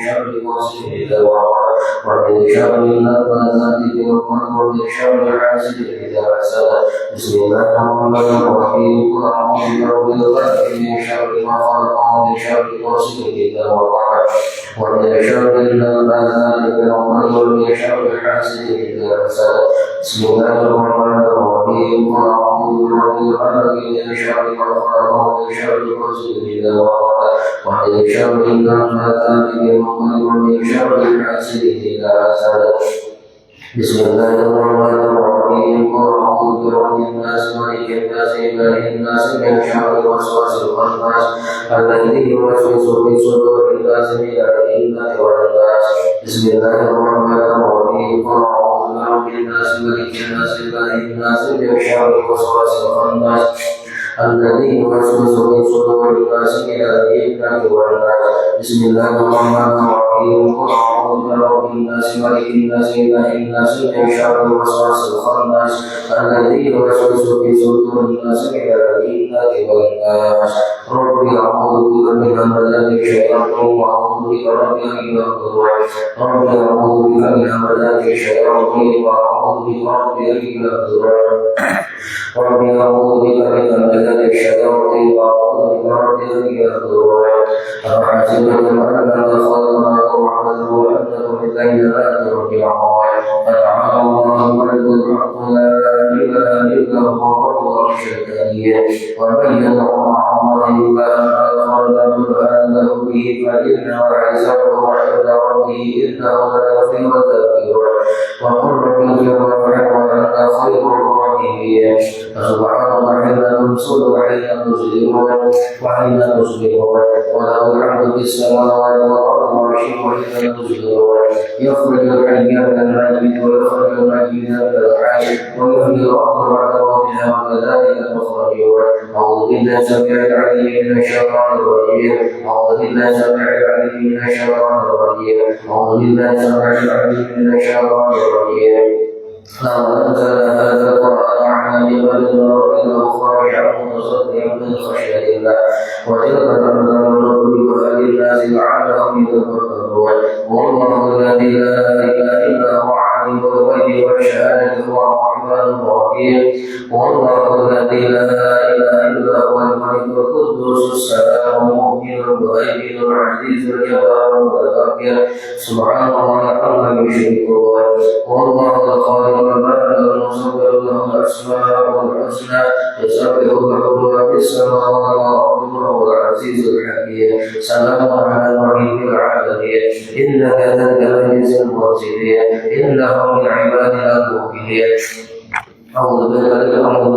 شر غاسق إذا وقب ومن شر النفاثات في العقد ومن شر حاسد إذا حسد بسم الله الرحمن الرحيم قل أعوذ برب الفلق من شر ما خلق ومن شر غاسق إذا وقب ومن شر النفاثات في العقد ومن شر حاسد إذا حسد بسم الله الرحمن الرحيم قل أعوذ برب الفلق من شر ما خلق ومن شر غاسق إذا وقب ومن شر النفاثات في العقد ومن شر حاسد إذا حسد بسم الله الرحمن الرحيم قل أعوذ برب الناس ملك الناس إله الناس من شر الوسواس الخناس الذي يوسوس في صدور الناس من الجنة والناس بسم الله الرحمن الرحيم قل أعوذ برب الناس ملك الناس إله الناس من شر الوسواس الخناس الذي يوسوس في صدور الناس من الجنة والناس بسم الله الرحمن الرحيم قل أعوذ برب الناس ملك الناس إله الناس من شر الوسواس الخناس الذي يوسوس في صدور الناس من الجنة والناس رب أعوذ بك من همزات الشياطين وأعوذ بك رب أن يحضرون رب أعوذ بك من همزات الشياطين وأعوذ بك رب أن يحضرون رب أعوذ بك من همزات الشياطين وأعوذ بك رب أن يحضرون أفحسبتم أنما خلقناكم عبثا وأنكم إلينا لا ترجعون فتعالى الله الملك الحق لا إله إلا هو رب العرش الكريم ومن يدع مع الله إلها آخر لا برهان له به فإن وعزته عند ربه إنه لا يغفر الذكر وقل رب اغفر وارحم وأنت خير الراحمين فسبحان الله حين تمسون وحين تصبحون وحين تصبحون وله الحمد في السماوات والأرض والعشي وحين تصبحون يخرج الحي من الميت ويخرج الميت من الحي ويحيي الأرض بعد موتها وكذلك تخرجون أعوذ بالله السميع العليم من الشيطان الرجيم أعوذ بالله السميع العليم من الشيطان الرجيم أعوذ بالله السميع العليم من الشيطان الرجيم لو أنزل هذا القرآن على جبل لرأيته خاشعا متصدعا من خشية الله وتلك الأمثال نضربها للناس لعلهم يتفكرون والله الذي لا إله إلا هو عالم الغيب والشهادة هو الرحمن الرحيم والله الذي لا إله إلا هو الملك القدوس السلام المؤمن المهيمن العزيز الجبار المتكبر سبحان الله عما يشركون والله الخالق البارئ المصور له الأسماء الحسنى يسبح له ما في السماوات والأرض وهو العزيز الحكيم سلام على الوحيد العالمين إنك ذاك العزيز المرسلين إنه من عبادنا المؤمنين أعوذ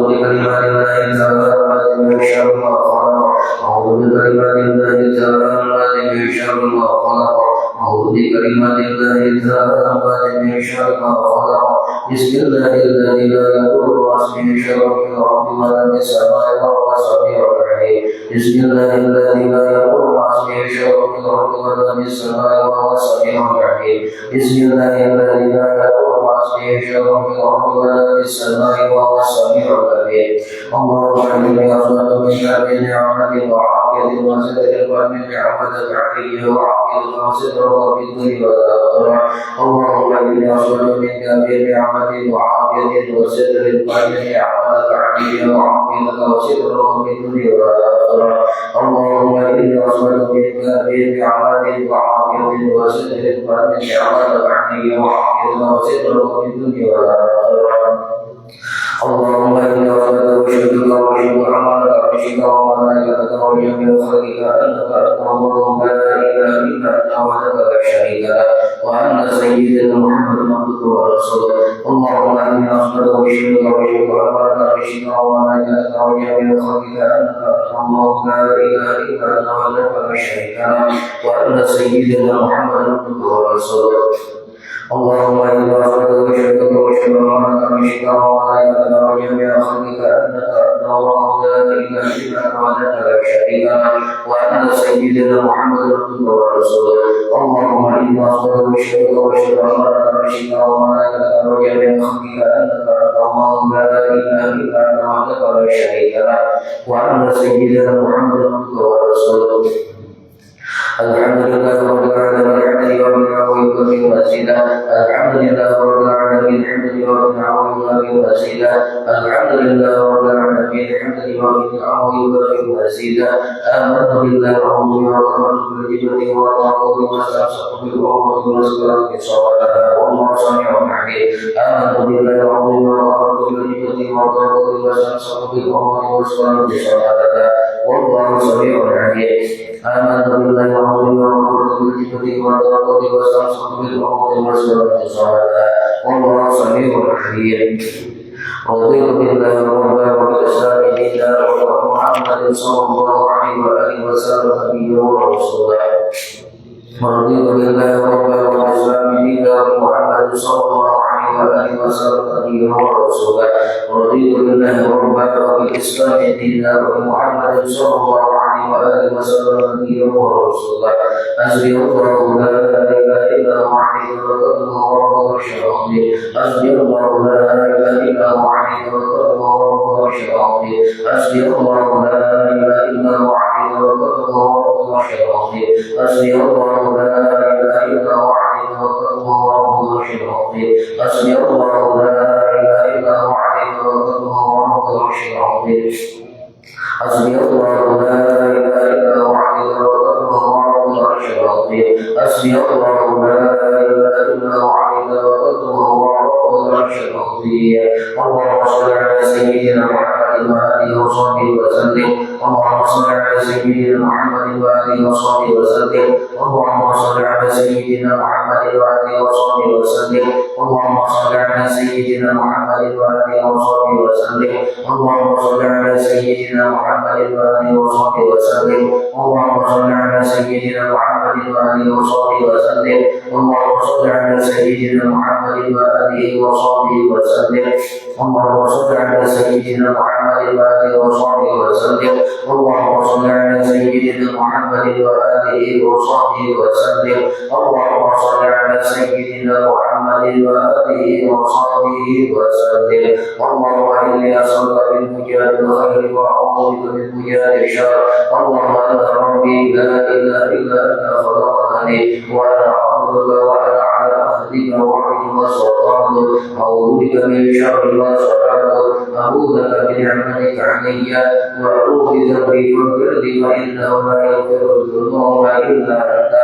بكلمات الله التامات من شر ما خلق أعوذ بكلمات الله التامات من شر ما خلق أعوذ بكلمات الله التامات من شر ما خلق بسم الله الذي لا يضر مع اسمه شيء في الأرض ولا في السماء وهو السميع العليم بسم الله الذي لا يضر مع اسمه شيء في الأرض ولا في السماء وهو السميع العليم بسم الله الذي لا يضر مع اسمه شيء في الأرض ولا في السماء وهو السميع العليم اللهم إني أسألك من هذه النعمة وعافية وستر ومن نعمتك علي وعافية وستر في الدنيا والآخرة اللهم إني أسألك من هذه النعمة وعافية وستر ومن نعمتك علي وعافية وستر في الدنيا والآخرة اللهم إني أسألك من هذه النعمة وعافية وستر ومن نعمتك علي وعافية وستر في الدنيا والآخرة اللهم إني أسألك بشرك وشرك عملك عرشك وملائكتك وجميع خلقك أنك أنت الله لا إله إلا أنت وحدك لا شريك لك وأن سيدنا محمدا عبدك ورسولك اللهم إني أسألك بشرك وشرك عملك عرشك وملائكتك وجميع خلقك أنك أنت الله لا إله إلا أنت وحدك لا شريك لك وأن سيدنا محمدا عبدك ورسولك اللهم إني أسألك بشرك وشرك عملك عرشك وملائكتك وجميع خلقك أنك أنت الله لا إله إلا أنت وحدك لا شريك لك وأن سيدنا محمدا عبدك ورسولك اللهم إني أسألك بشرك وشرك عملك عرشك وملائكتك وجميع خلقك أنك أنت الله لا إله إلا أنت وحدك لا شريك لك وأن سيدنا محمدا عبدك ورسولك الحمد لله رب العالمين يبغي وسيلة الحمد لله رب العالمين حمدا يوافي نعمه ويكافئ مزيدا الحمد لله رب العالمين حمدا يوافي نعمه ويكافئ مزيدا آمنت بالله ورسوله وآمنت بالجبلة والطاغوت واستمسكت بالعروة الوثقى بصوابها والله سميع عليم آمنت بالله ورسوله وآمنت بالجبلة والطاغوت واستمسكت بالعروة الوثقى بصوابها والله سميع عليم آمنت بالله ورسوله وآمنت بالجبلة والطاغوت واستمسكت بالعروة الوثقى بصوابها والله سميع عليم رضيت بالله ربا وبالإسلام دينا وبمحمد صلى الله عليه وآله وسلم نبيا ورسولا رضيت بالله ربا وبالإسلام دينا وبمحمد صلى الله عليه وآله وسلم نبيا ورسولا رضيت بالله ربا وبالإسلام دينا وبمحمد صلى الله عليه وآله وسلم نبيا ورسولا حسبي الله لا إله إلا هو عليه توكلت وهو رب العظيم حسبي الله لا إله إلا هو عليه توكلت وهو رب العرش العظيم حسبي الله لا إله إلا هو عليه توكلت وهو رب العرش العظيم حسبي الله لا إله إلا هو عليه توكلت وهو رب العرش العظيم حسبي الله لا إله إلا هو عليه توكلت وهو رب العرش العظيم حسبي الله لا إله إلا هو عليه توكلت وهو رب العرش العظيم حسبي الله لا إله إلا هو عليه توكلت وهو رب العرش العظيم اللهم صل على سيدنا محمد وآله وصحبه وسلم اللهم صل على سيدنا محمد وآله وصحبه وسلم اللهم صل على سيدنا محمد وآله وصحبه وسلم اللهم صل على سيدنا محمد وآله وصحبه وسلم اللهم صل على سيدنا محمد وآله وصحبه وسلم اللهم صل على سيدنا محمد وآله وصحبه وسلم اللهم صل على سيدنا محمد وآله وصحبه وسلم اللهم صل على سيدنا محمد وآله وصحبه وسلم اللهم صل على سيدنا محمد وآله وصحبه وسلم اللهم صل على سيدنا محمد وآله وصحبه وسلم اللهم إني أسألك من مجال الخير وأعوذ بك من مجال الشر اللهم أنت ربي لا إله إلا أنت خلقتني وأنا عبدك وأنا على عهدك ووعدك ما استطعت أعوذ بك من شر ما صنعت أعوذ بك بنعمتك علي وأعوذ بذنبي فاغفر لي فإنه لا يغفر الذنوب إلا أنت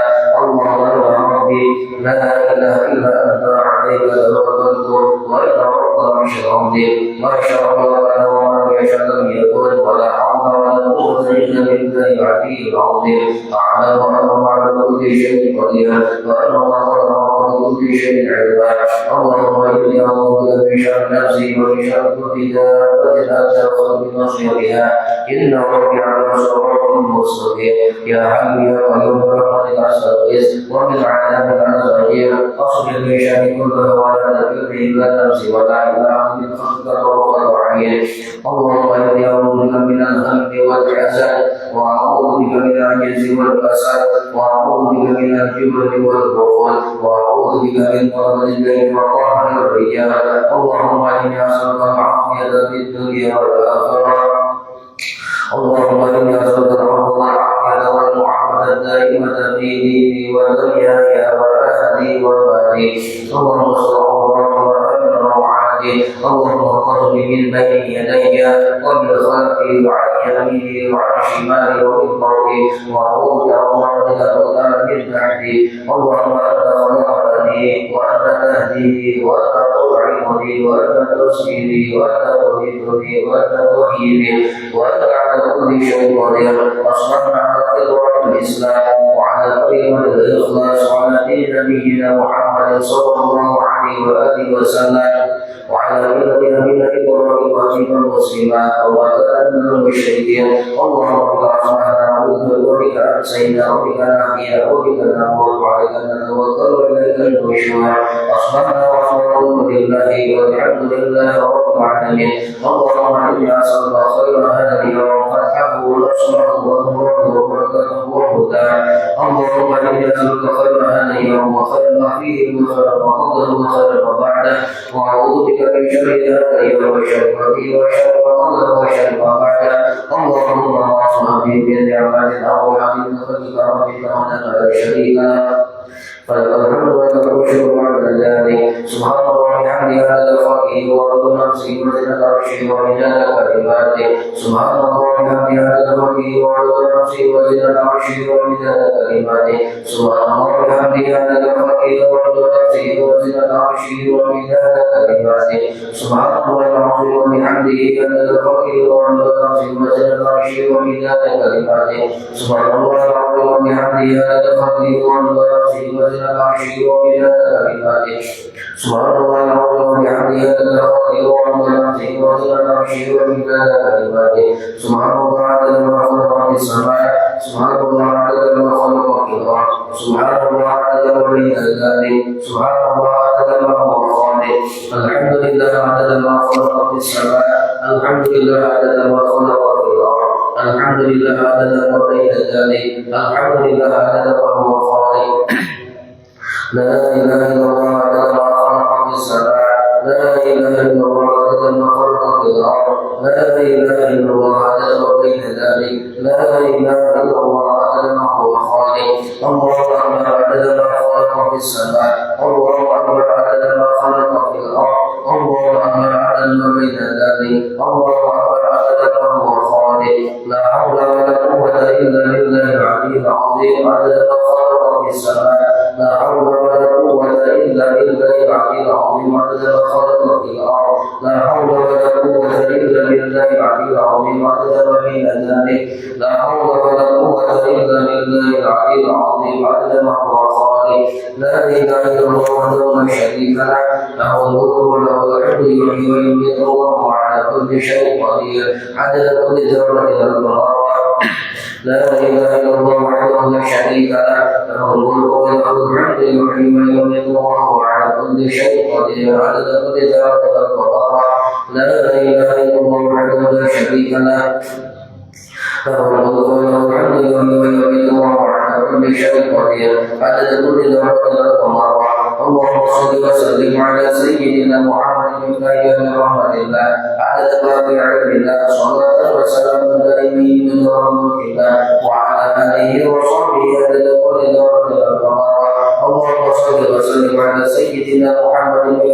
اللهم أنت ربي لا إله إلا أنت عليك توكلت وإلى رب العرش العظيم ما شاء الله وما يشاء لم يكن ولا حول ولا قوة إلا بالله العلي العظيم أعلم أنه على كل شيء قدير وأن الله على كل شيء علما اللهم إني أعوذ بك من شر نفسي ومن شر كل دابة أتأخذ بنصيحتها إن ربي على صراط مستقيم يا حي يا قيوم برحمتك أستغيث ومن عذابك أستغيث أصلح لي شأني كله ولا تكلني إلا نفسي ولا إله من خلقك وقد عين اللهم إني أعوذ بك من الهم والحزن وأعوذ بك من العجز والكسل وأعوذ بك من الجبن والبخل وأعوذ بك من طلب الليل وقهر الرجال اللهم إني أسألك العافية في الدنيا والآخرة اللهم إني أسألك العفو والعافية والمعافاة الدائمة في ديني ودنياي وأهلي ومالي اللهم صل اللهم اغفر لي من بين يدي ومن خلفي وعن يميني وعن شمالي ومن فوقي واعوذ بأمرك وكان من بعدي اللهم انت خلقتني وانت تهديني وانت تطعمني وانت تسقيني وانت تميتني وانت تحييني وانت على كل شيء قدير اصبحنا على فطرة الاسلام وعلى كلمة الاخلاص وعلى دين نبينا محمد صلى الله عليه واله وسلم وعلى ملة أبينا إبراهيم حنيفا مسلما وما كان من المشركين اللهم بك أصبحنا نعوذ بك أمسينا وبك نحيا وبك نموت وعليك نتوكل وإليك النشور أصبحنا ونعوذ بالله والحمد لله رب العالمين اللهم إني أسألك خير هذا اليوم فتحه ونصره وظهره وبركته وهداه اللهم إني أسألك خير هذا اليوم وخير ما فيه وخير ما قبله وخير ما بعده وأعوذ بك من شر هذا اليوم وشر ما فيه وشر ما قبله وشر ما بعده اللهم واصلنا به من نعمة أو من خلقك ربك وحدك لا شريك له فلك الحمد ولك الشكر بعد ذلك سبحان الله وبحمده عدد خلقه ورضا نفسه وزنة عرشه ومداد كلماته سبحان الله وبحمده عدد خلقه ورضا نفسه وزنة عرشه ومداد كلماته سبحان الله وبحمده عدد خلقه ورضا نفسه وزنة عرشه ومداد كلماته سبحان الله العظيم وبحمده عدد خلقه ورضا نفسه وزنة عرشه ومداد كلماته سبحان الله العظيم وبحمده عدد خلقه ورضا نفسه وزنة عرشه ومداد كلماته سبحان الله العظيم وبحمده عدد خلقه ورضا نفسه وزنة عرشه ومداد كلماته سبحان الله عدد ما خلق في السماء سبحان الله عدد ما خلق في الأرض سبحان الله عدد ما بين ذلك سبحان الله عدد ما هو خالق الحمد لله عدد ما خلق في السماء الحمد لله عدد ما خلق في الأرض الحمد لله عدد ما بين ذلك الحمد لله عدد ما هو خالق لا إله إلا الله عدد ما خلق في السماء لا إله إلا الله عدد ما خلق في الأرض لا إله إلا الله عدد ما بين ذلك لا إله إلا الله عدد ما هو خالق الله أكبر عدد ما خلق في السماء الله أكبر عدد ما خلق في الأرض الله أكبر عدد ما بين ذلك الله أكبر عدد ما هو خالق لا حول ولا قوة إلا بالله العلي العظيم عدد ما خلق في السماء لا حول ولا قوة إلا بالله العلي العظيم عدد ما خلق في الأرض لا حول ولا قوة إلا بالله العلي العظيم عدد ما بين ذلك لا حول ولا قوة إلا بالله العلي العظيم عدد ما هو خالق لا إله إلا الله وحده لا شريك له له الملك وله الحمد يحيي ويميت وهو على كل شيء قدير عدد كل ذرة من الأرواح لا إله إلا الله وحده لا شريك له له الملك وله الحمد يحيي ويميت وهو على كل شيء قدير عدد كل ذرة من الأرواح لا إله إلا الله وحده لا شريك له له الملك وله الحمد يحيي ويميت وهو على كل شيء قدير عدد كل ذرة من الأرواح اللهم صل وسلم على سيدنا محمد من رحمة الله عدد ما في علم الله صلاة وسلام دائمين من رحمة الله وعلى آله وصحبه عدد كل ذرة من الأرواح اللهم صل وسلم على سيدنا محمد من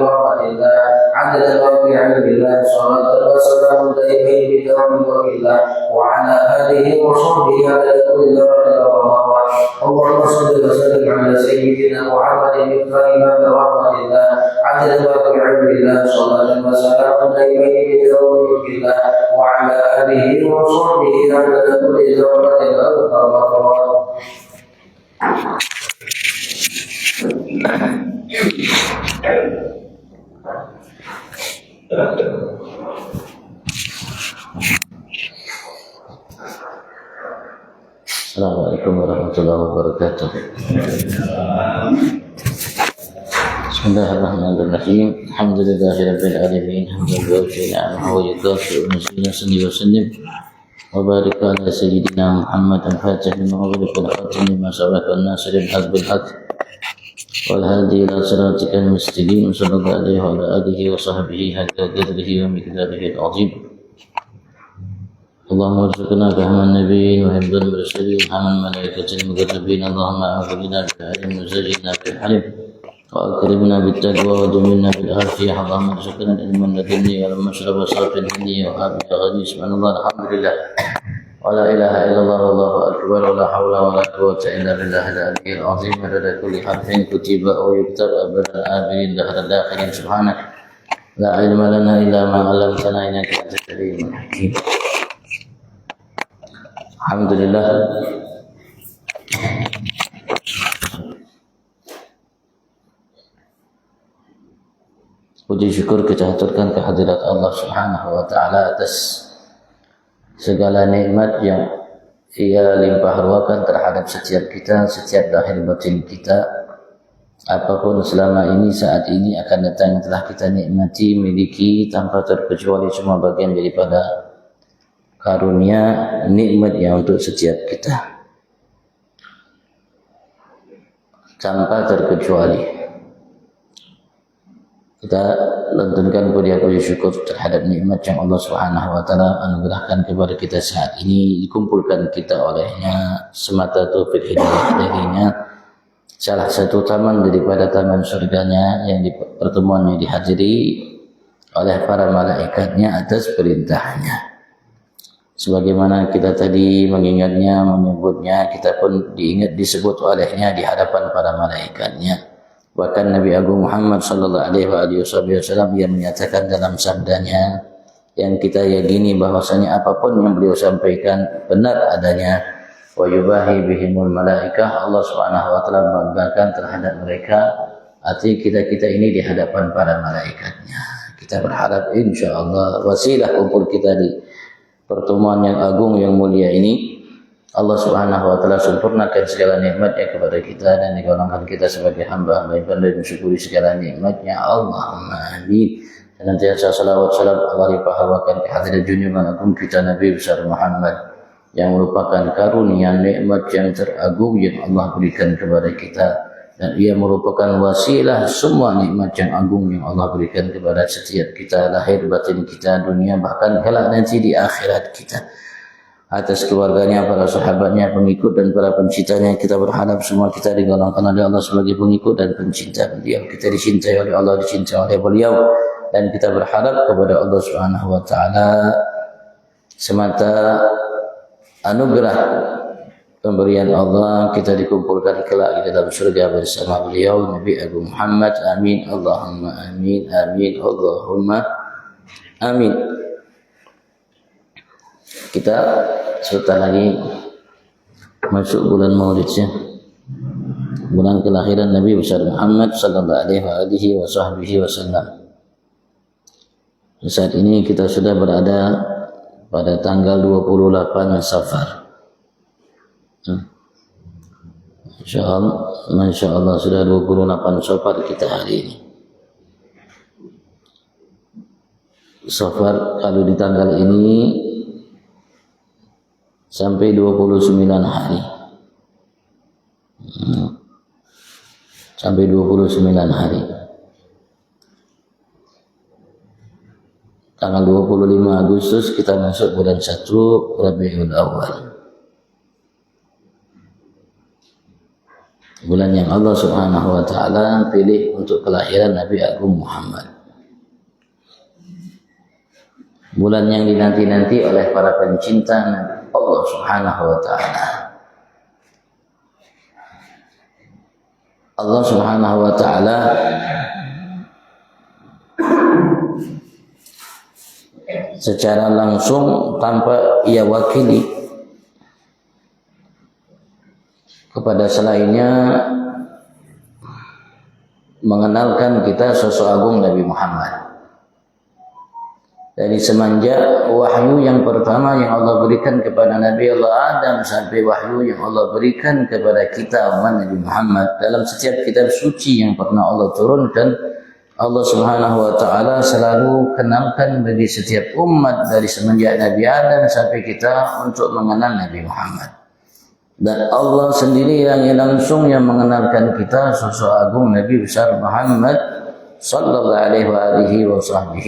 رحمة الله عدد ما في علم الله صلاة وسلام دائمين من رحمة الله وعلى آله وصحبه عدد كل ذرة من الأرواح اللهم صل وسلم على سيدنا محمد من رحمة الله عدد ما في علم الله صلاة وسلام دائمين من رحمة الله وعلى آله وصحبه عدد كل ذرة من الأرواح Assalamualaikum warahmatullahi wabarakatuh. Bismillahirrahmanirrahim. Alhamdulillahirabbil alamin. Hamdulillah wa yukafi wa nusalli wa sallim wa barik ala sayyidina Muhammad al-Fatih lima ughliq wal khatim lima sabaqa an-nasir al-haq bil haq wal hadi ila siratikal mustaqim sallallahu alaihi wa ala alihi wa sahbihi hadda qadrihi wa miqdarihi al-azim. اللهم ارزقنا فهم النبيين وحفظ المرسلين وحم الملائكة المقربين اللهم أغفرنا بالعلم وزينا بالحلم وأكرمنا بالتقوى وجملنا بالعافية اللهم ارزقنا العلم الذي والمشرب صافي النية وهابط غني سبحان الله الحمد لله ولا إله إلا الله والله أكبر ولا حول ولا قوة إلا بالله العلي العظيم عدد كل حرف كتب أو يكتب أبدا آمين دهر الداخلين سبحانك لا علم لنا إلا ما علمتنا إنك أنت العليم الحكيم. Alhamdulillah. Puji syukur kita haturkan kehadirat Allah Subhanahu wa taala atas segala nikmat yang Ia limpah ruahkan terhadap setiap kita, setiap lahir batin kita. Apapun selama ini, saat ini akan datang yang telah kita nikmati, miliki tanpa terkecuali semua bagian daripada karunia nikmat yang untuk setiap kita tanpa terkecuali. Kita lantunkan puji syukur terhadap nikmat yang Allah Subhanahu wa taala anugerahkan kepada kita saat ini, dikumpulkan kita olehnya semata taufik hidayah darinya, salah satu taman daripada taman surganya yang di pertemuannya dihadiri oleh para malaikatnya atas perintahnya. Sebagaimana kita tadi mengingatnya, menyebutnya, kita pun diingat disebut olehnya di hadapan para malaikatnya. Bahkan Nabi Agung Muhammad sallallahu alaihi wasallam yang menyatakan dalam sabdanya yang kita yakini bahwasanya apapun yang beliau sampaikan benar adanya, wa yubahi bihimul malaikah, Allah Subhanahu wa taala membanggakan terhadap mereka arti kita-kita ini di hadapan para malaikatnya. Kita berharap insyaallah wasilah kumpul kita di pertemuan yang agung yang mulia ini, Allah Subhanahu wa taala sempurnakan segala nikmatnya kepada kita dan digolongkan kita sebagai hamba-hamba yang pandai mensyukuri segala nikmatnya. Allahumma amin. Senantiasa salawat salam Allah limpahkan kehadiran junjungan agung kita Nabi besar Muhammad yang merupakan karunia nikmat yang teragung yang Allah berikan kepada kita, dan ia merupakan wasilah semua nikmat yang agung yang Allah berikan kepada setiap kita, lahir batin kita, dunia, bahkan kelak nanti di akhirat kita. Atas keluarganya, para sahabatnya, pengikut dan para pencintanya, kita berharap semua kita digolongkan oleh Allah sebagai pengikut dan pencinta beliau. Kita dicintai oleh Allah, dicintai oleh beliau, dan kita berharap kepada Allah Subhanahu wa taala semata anugerah pemberian Allah kita dikumpulkan kelak di dalam surga bersama beliau Nabi Agung Muhammad. Amin Allahumma amin, amin Allahumma amin. Kita sebentar lagi masuk bulan Maulidnya, bulan kelahiran Nabi besar Muhammad sallallahu alaihi wasallam. Saat ini kita sudah berada pada tanggal 28 Safar. Masya Allah sudah 28 Safar kita hari ini. Safar kalau di tanggal ini sampai 29 hari. Sampai 29 hari. Tanggal 25 Agustus kita masuk bulan 1 Rabiul Awal. Bulan yang Allah Subhanahu wa taala pilih untuk kelahiran Nabi Agung Muhammad. Bulan yang dinanti-nanti oleh para pencinta Allah Subhanahu wa taala. Allah Subhanahu wa taala secara langsung tanpa ia wakili kepada selainnya mengenalkan kita sosok agung Nabi Muhammad. Dari semenjak wahyu yang pertama yang Allah berikan kepada Nabi Allah Adam sampai wahyu yang Allah berikan kepada kita umat Nabi Muhammad, dalam setiap kitab suci yang pernah Allah turunkan, Allah Subhanahu wa taala selalu kenalkan bagi setiap umat dari semenjak Nabi Adam sampai kita untuk mengenal Nabi Muhammad. Dan Allah sendiri yang langsung yang mengenalkan kita sosok agung Nabi besar Muhammad sallallahu alaihi wasallam.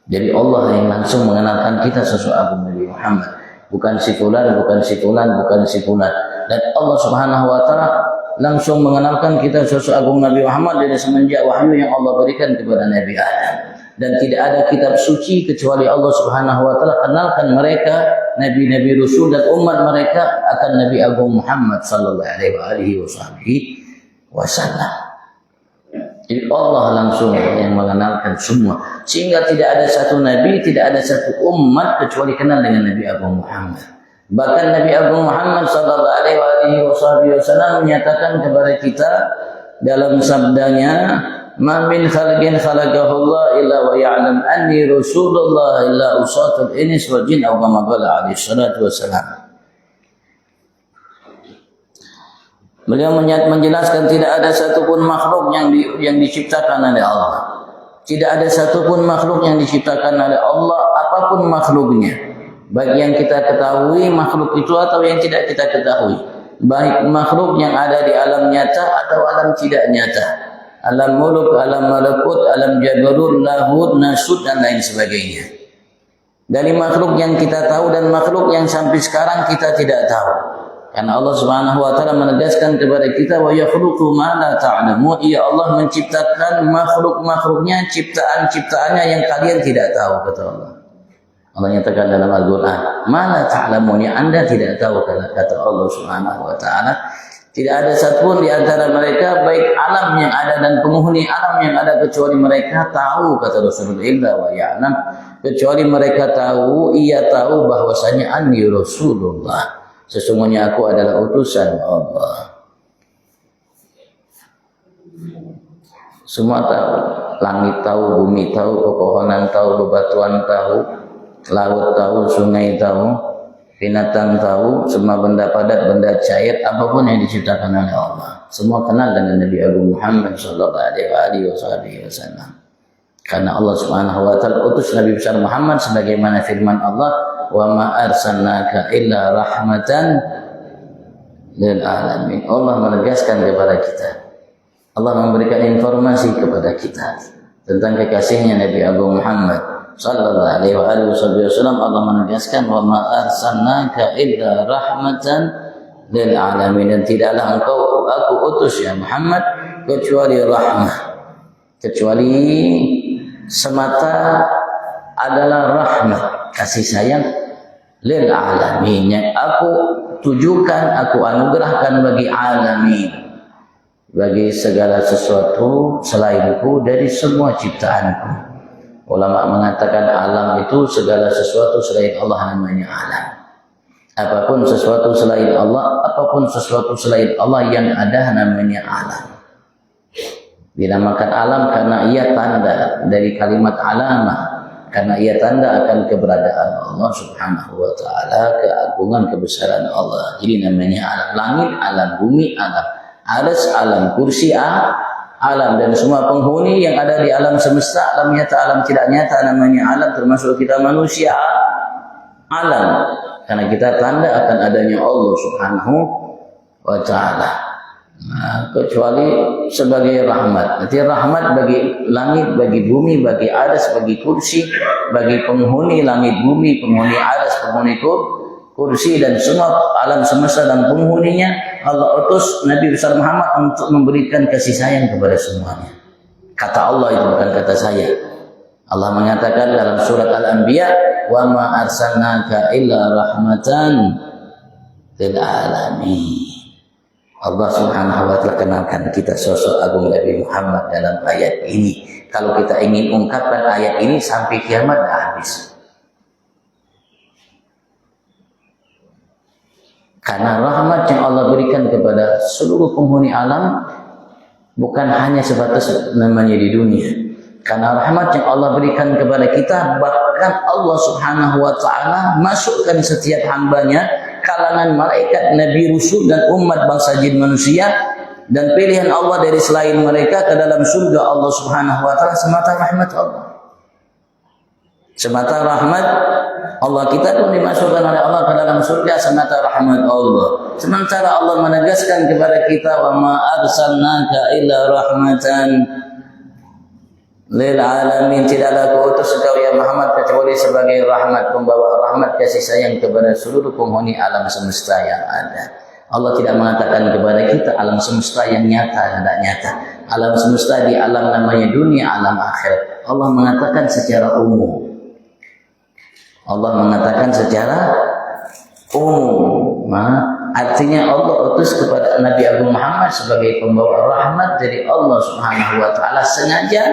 Jadi Allah yang langsung mengenalkan kita sosok agung Nabi Muhammad, bukan si fulan, bukan si fulan, bukan si fulan. Dan Allah Subhanahu wa taala langsung mengenalkan kita sosok agung Nabi Muhammad dari semenjak wahyu yang Allah berikan kepada Nabi Adam. Dan tidak ada kitab suci kecuali Allah Subhanahu wa taala kenalkan mereka, nabi-nabi rasul dan umat mereka akan Nabi Agung Muhammad sallallahu alaihi wasallam. Jadi Allah langsung yang mengenalkan semua, sehingga tidak ada satu nabi, tidak ada satu umat kecuali kenal dengan Nabi Agung Muhammad. Bahkan Nabi Agung Muhammad sallallahu alaihi wasallam menyatakan kepada kita dalam sabdanya, "Ma min khalqin khalaqahu Allah illa wa ya'lam anni Rasulullah illa usatul ins wa jin," atau kama qala alaihi salatu wasalam. Beliau menjelaskan tidak ada satupun makhluk yang diciptakan oleh Allah. Tidak ada satupun makhluk yang diciptakan oleh Allah, apapun makhluknya. Baik yang kita ketahui makhluk itu atau yang tidak kita ketahui. Baik makhluk yang ada di alam nyata atau alam tidak nyata. Alam muluk, alam malakut, alam jabarut, lahud, nasud, dan lain sebagainya. Dari makhluk yang kita tahu dan makhluk yang sampai sekarang kita tidak tahu. Karena Allah Subhanahu wa taala menegaskan kepada kita wa yakhluqu ma la ta'lamun. Ya Allah menciptakan makhluk-makhluknya, ciptaan-ciptaannya yang kalian tidak tahu, kata Allah. Allah nyatakan dalam Al-Qur'an, ma la ta'lamun, yang Anda tidak tahu, kata Allah Subhanahu wa taala. Tidak ada satupun di antara mereka, baik alam yang ada dan penghuni alam yang ada, kecuali mereka tahu, kata Rasulullah, illa wa ya'lam, kecuali mereka tahu, ia tahu bahwasanya anni Rasulullah, sesungguhnya aku adalah utusan Allah. Semua tahu, langit tahu, bumi tahu, pepohonan tahu, bebatuan tahu, laut tahu, sungai tahu, binatang tahu, semua benda padat, benda cair, apapun yang diciptakan oleh Allah, semua kenal dengan Nabi Agung Muhammad sallallahu alaihi wasallam. Karena Allah Subhanahu wa taala utus Nabi besar Muhammad sebagaimana firman Allah, wa ma arsalnaka illa rahmatan lil alamin. Allah menegaskan kepada kita, Allah memberikan informasi kepada kita tentang kekasihnya Nabi Agung Muhammad sallallahu alaihi wasallam. Allah menegaskan, wa ma arsalnaka illa rahmatan lil alamin, dan tidaklah aku utus ya Muhammad kecuali rahmah, kecuali semata adalah rahmat, kasih sayang lil alamin, yang aku tujukan, aku anugerahkan bagi alamin, bagi segala sesuatu selainku dari semua ciptaanku. Ulama mengatakan alam itu segala sesuatu selain Allah namanya alam. Apapun sesuatu selain Allah, apapun sesuatu selain Allah yang ada namanya alam. Dinamakan alam karena ia tanda dari kalimat alamah, karena ia tanda akan keberadaan Allah Subhanahu wa taala, keagungan kebesaran Allah. Jadi namanya alam. Langit, alam bumi, alam arsy, alam kursi, alam, dan semua penghuni yang ada di alam semesta, alam nyata, alam tidak nyata, namanya alam, termasuk kita manusia, alam. Karena kita tanda akan adanya Allah Subhanahu wa taala. Nah, kecuali sebagai rahmat. Jadi rahmat bagi langit, bagi bumi, bagi arsy, bagi kursi, bagi penghuni langit bumi, penghuni arsy, penghuni kursi, dan semua alam semesta dan penghuninya. Allah utus Nabi besar Muhammad untuk memberikan kasih sayang kepada semuanya. Kata Allah, itu bukan kata saya. Allah mengatakan dalam surat Al-Anbiya, wa ma arsalnaka illa rahmatan lil alamin. Allah Subhanahu wa taala kenalkan kita sosok agung Nabi Muhammad dalam ayat ini. Kalau kita ingin ungkapkan ayat ini sampai kiamat dah habis. Karena rahmat yang Allah berikan kepada seluruh penghuni alam bukan hanya sebatas namanya di dunia. Karena rahmat yang Allah berikan kepada kita, bahkan Allah Subhanahu wa taala masukkan setiap hambanya, kalangan malaikat, nabi, rusul, dan umat bangsa jin manusia, dan pilihan Allah dari selain mereka ke dalam surga Allah Subhanahu wa taala semata rahmat Allah. Semata rahmat Allah, kita pun dimasukkan oleh Allah ke dalam surga semata rahmat Allah. Sementara Allah menegaskan kepada kita, wa ma arsalnaka illa rahmatan lil alamin, tidaklah kuutus engkau ya Muhammad kecuali sebagai rahmat, pembawa rahmat kasih sayang kepada seluruh penghuni alam semesta yang ada. Allah tidak mengatakan kepada kita alam semesta yang nyata, tidak nyata. Alam semesta di alam namanya dunia, alam akhirat. Allah mengatakan secara umum. Allah mengatakan secara umum. Artinya Allah utus kepada Nabi Agung Muhammad sebagai pembawa rahmat dari Allah Subhanahu wa taala, sengaja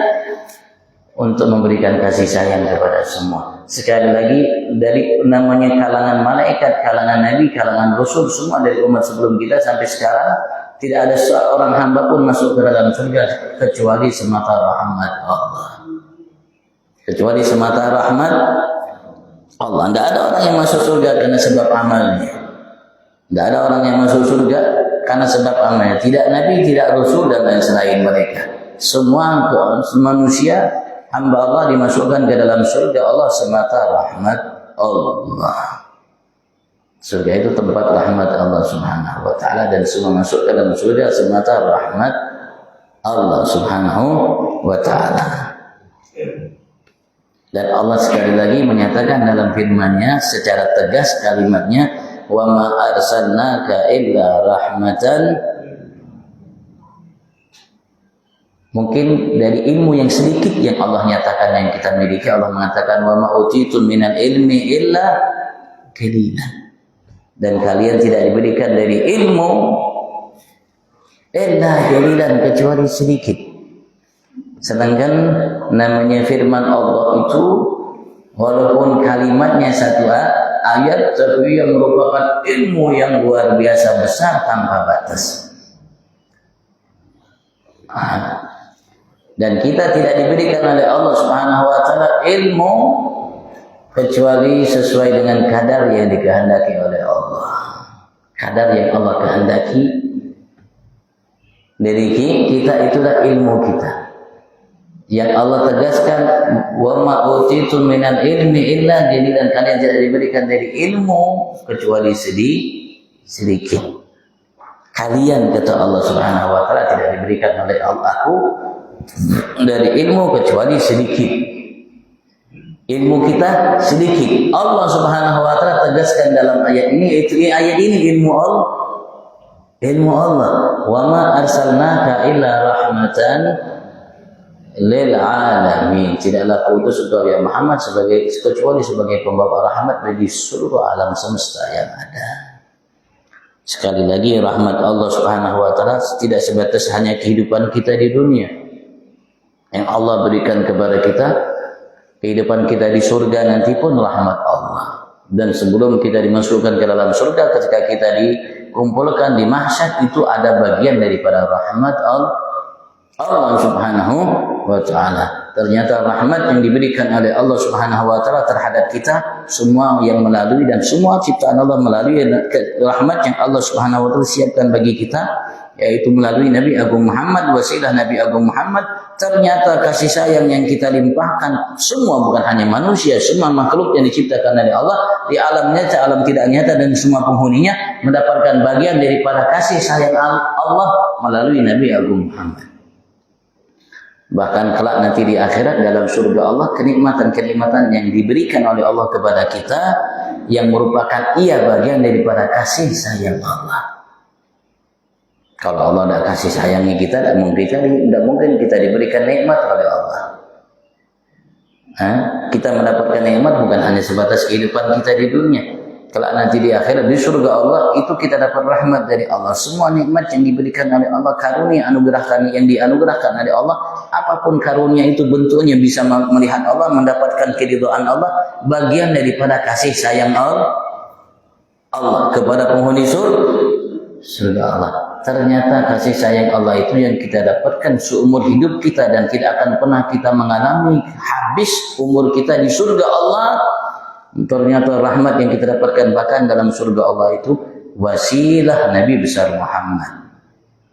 untuk memberikan kasih sayang kepada semua. Sekali lagi, dari namanya kalangan malaikat, kalangan nabi, kalangan rasul, semua dari umat sebelum kita sampai sekarang, tidak ada seorang hamba pun masuk ke dalam surga kecuali semata rahmat Allah. Kecuali semata rahmat Allah. Tidak ada orang yang masuk surga karena sebab amalnya. Tidak ada orang yang masuk surga karena sebab amalnya. Tidak nabi, tidak rasul, dan lain selain mereka. Semua manusia, hamba Allah dimasukkan ke dalam surga Allah semata rahmat Allah. Surga itu tempat rahmat Allah Subhanahu wa taala, dan semua masuk ke dalam surga semata rahmat Allah Subhanahu wa taala. Dan Allah sekali lagi menyatakan dalam firman-Nya secara tegas kalimatnya, wa ma arsalnaka illa rahmatan. Mungkin dari ilmu yang sedikit yang Allah nyatakan yang kita miliki, Allah mengatakan wa ma utitum minal ilmi illa qalilan. Dan kalian tidak diberikan dari ilmu illa qalilan, kecuali sedikit. Sedangkan namanya firman Allah itu walaupun kalimatnya satu ayat, tapi yang merupakan ilmu yang luar biasa besar tanpa batas. Dan kita tidak diberikan oleh Allah Subhanahu wa taala ilmu kecuali sesuai dengan kadar yang dikehendaki oleh Allah. Kadar yang Allah kehendaki dari kita itulah ilmu kita. Yang Allah tegaskan wa ma utitum minal ilmi illa qalilan, kalian tidak diberikan dari ilmu kecuali sedikit. Kalian, kata Allah Subhanahu wa taala, tidak diberikan oleh aku dari ilmu kecuali sedikit. Ilmu kita sedikit. Allah Subhanahu wa taala tegaskan dalam ayat ini, ayat ini ilmu Allah. Ilmu Allah. Wa ma arsalnaka illa rahmatan lil alamin. Tidaklah kuutus untuk ya Muhammad kecuali sebagai pembawa rahmat bagi seluruh alam semesta yang ada. Sekali lagi, rahmat Allah Subhanahu wa taala tidak sebatas hanya kehidupan kita di dunia yang Allah berikan kepada kita, kehidupan kita di surga nanti pun rahmat Allah. Dan sebelum kita dimasukkan ke dalam surga, ketika kita dikumpulkan di mahsyar, itu ada bagian daripada rahmat Allah Subhanahu wa taala. Ternyata rahmat yang diberikan oleh Allah Subhanahu wa taala terhadap kita semua yang melalui dan semua ciptaan Allah melalui rahmat yang Allah Subhanahu wa taala siapkan bagi kita, yaitu melalui Nabi Agung Muhammad, wasilah Nabi Agung Muhammad. Ternyata kasih sayang yang kita limpahkan semua, bukan hanya manusia, semua makhluk yang diciptakan oleh Allah di alam nyata, alam tidak nyata, dan semua penghuninya mendapatkan bagian daripada kasih sayang Allah melalui Nabi Agung Muhammad. Bahkan kelak nanti di akhirat dalam surga Allah, kenikmatan-kenikmatan yang diberikan oleh Allah kepada kita yang merupakan bagian daripada kasih sayang Allah. Kalau Allah tidak kasih sayangi kita, tidak mungkin kita diberikan nikmat oleh Allah. Kita mendapatkan nikmat bukan hanya sebatas kehidupan kita di dunia. Kelak nanti di akhirat di surga Allah itu kita dapat rahmat dari Allah. Semua nikmat yang diberikan oleh Allah, karunia yang dianugerahkan oleh Allah, apapun karunia itu bentuknya, bisa melihat Allah, mendapatkan keridhaan Allah, bagian daripada kasih sayang Allah kepada penghuni surga Allah. Ternyata kasih sayang Allah itu yang kita dapatkan seumur hidup kita, dan tidak akan pernah kita mengalami habis umur kita di surga Allah. Ternyata rahmat yang kita dapatkan bahkan dalam surga Allah itu wasilah Nabi besar Muhammad.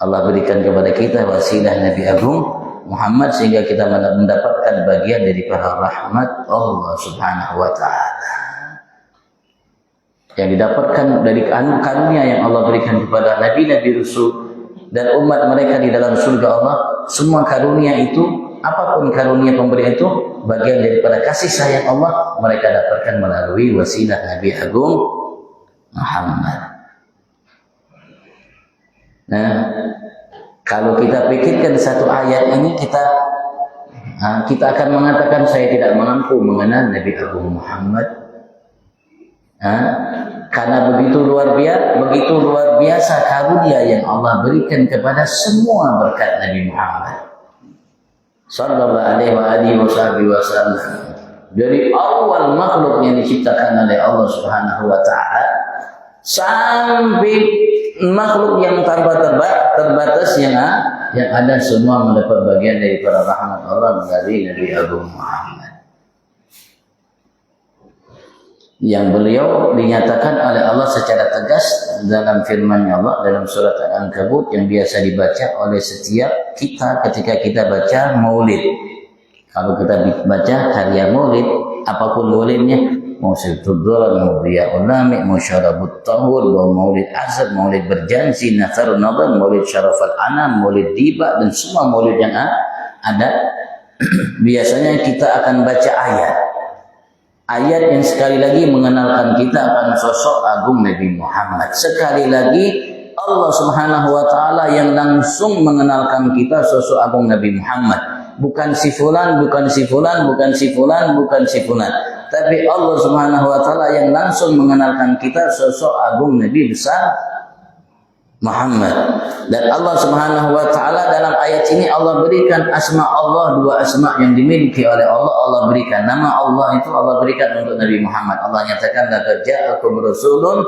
Allah berikan kepada kita wasilah Nabi Agung Muhammad sehingga kita mendapatkan bagian daripada rahmat Allah Subhanahu wa taala. Yang didapatkan dari karunia yang Allah berikan kepada Nabi-Nabi Rasul dan umat mereka di dalam surga Allah, semua karunia itu, apapun karunia pemberian itu, bagian daripada kasih sayang Allah, mereka dapatkan melalui wasilah Nabi Agung Muhammad. Nah, kalau kita pikirkan satu ayat ini, kita akan mengatakan saya tidak mampu mengenal Nabi Agung Muhammad. Karena begitu luar biasa karunia yang Allah berikan kepada semua berkat Nabi Muhammad sallallahu alaihi wasallam. Dari awal makhluk yang diciptakan oleh Allah Subhanahu wa taala sampai makhluk yang tanpa terbatas yang ada, semua mendapat bagian daripada rahmat Allah melalui Nabi Agung Muhammad. Yang beliau dinyatakan oleh Allah secara tegas dalam firman-Nya Allah dalam surat Al-Ankabut yang biasa dibaca oleh setiap kita ketika kita baca maulid. Kalau kita baca karya maulid, apapun maulidnya, mau Syaitul mau Riya'ul Lami, mau Syarabut Tahur, mau maulid Asad, maulid Berjanji, Nasarun Nabar, maulid Syarafal Anam, maulid Diba, dan semua maulid yang ada, biasanya kita akan baca ayat. Ayat yang sekali lagi mengenalkan kita akan sosok agung Nabi Muhammad. Sekali lagi Allah Subhanahu wa taala yang langsung mengenalkan kita sosok agung Nabi Muhammad. Bukan si fulan, bukan si fulan, bukan si fulan, bukan si fulan. Tapi Allah Subhanahu wa taala yang langsung mengenalkan kita sosok agung Nabi besar Muhammad. Dan Allah Subhanahu wa taala dalam ayat ini Allah berikan asma Allah, dua asma yang dimiliki oleh Allah. Allah berikan nama Allah itu Allah berikan untuk Nabi Muhammad. Allah nyatakan laqad ja'akum rasulun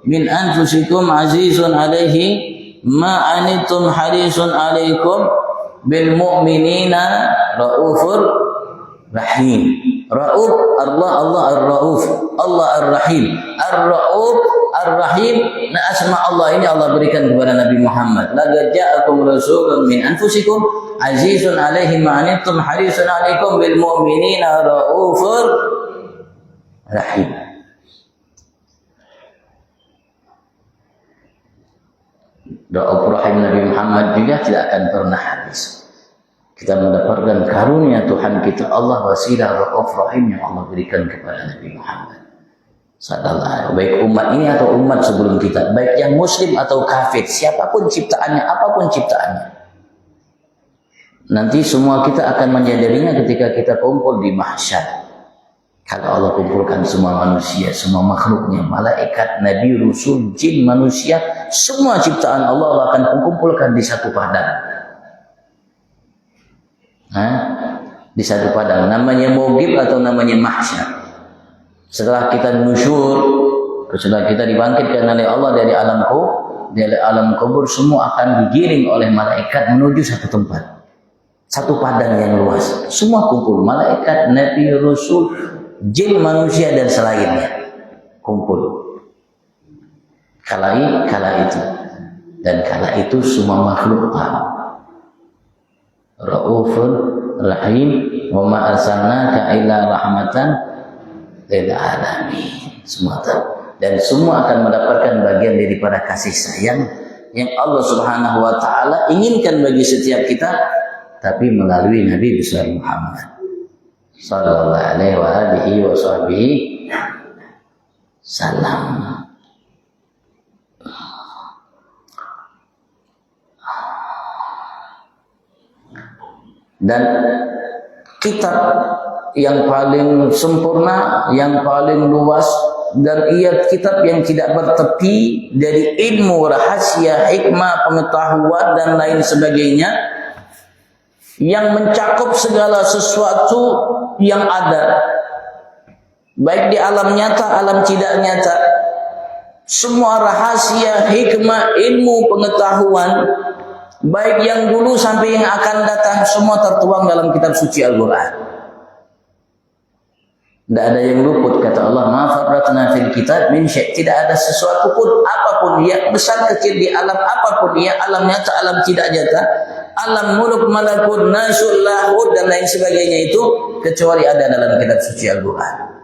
min anfusikum azizun alaihi ma anittum harisun alaikum bil mu'minina raufur rahim. Rauf Allah ar-rauf, Allah ar-rahim. Ar-rauf ar-rahim. Nah, asma Allah ini Allah berikan kepada Nabi Muhammad. Laqad ja'akum rasulun min anfusikum azizun alaihi ma anittum harisun alaikum bil mu'minina raufur rahim. Rauf rahim Nabi Muhammad juga tidak akan pernah habis. Kita mendapatkan karunia Tuhan kita Allah wasilah Rauf Rahim yang Allah berikan kepada Nabi Muhammad sallallahu, baik umat ini atau umat sebelum kita, baik yang muslim atau kafir, siapapun ciptaannya, apapun ciptaannya, nanti semua kita akan menyadarinya ketika kita kumpul di mahsyar. Kalau Allah kumpulkan semua manusia, semua makhluknya, malaikat, nabi, rasul, jin, manusia, semua ciptaan Allah, Allah akan kumpulkan di satu padang. Di satu padang, namanya Mawqif atau namanya mahsyar. Setelah kita nusyur, setelah kita dibangkitkan oleh Allah dari alam kubur, semua akan digiring oleh malaikat menuju satu tempat, satu padang yang luas. Semua kumpul, malaikat, nabi, rasul, jin, manusia dan selainnya kumpul. Kala itu dan kala itu semua makhluk tahu. Raufur Rahim wa ma arsalnaka illa rahmatan lil alamin. Semua tahu dan semua akan mendapatkan bagian daripada kasih sayang yang Allah Subhanahu wa taala inginkan bagi setiap kita, tapi melalui Nabi besar Muhammad sallallahu alaihi wa alihi wa sahbihi salam. Dan kitab yang paling sempurna, yang paling luas, dan ia kitab yang tidak bertepi dari ilmu, rahasia, hikmah, pengetahuan dan lain sebagainya, yang mencakup segala sesuatu yang ada, baik di alam nyata, alam tidak nyata. Semua rahasia, hikmah, ilmu, pengetahuan, baik yang dulu sampai yang akan datang, semua tertuang dalam kitab suci Al-Quran. Tidak ada yang luput, kata Allah, ma farratna fil kitab min syai'. Tidak ada sesuatu pun, apapun ya, besar kecil di alam apapun ya, alam nyata, alam tidak nyata, alam muluk, malakut, nasul, lahud dan lain sebagainya itu, kecuali ada dalam kitab suci Al-Quran.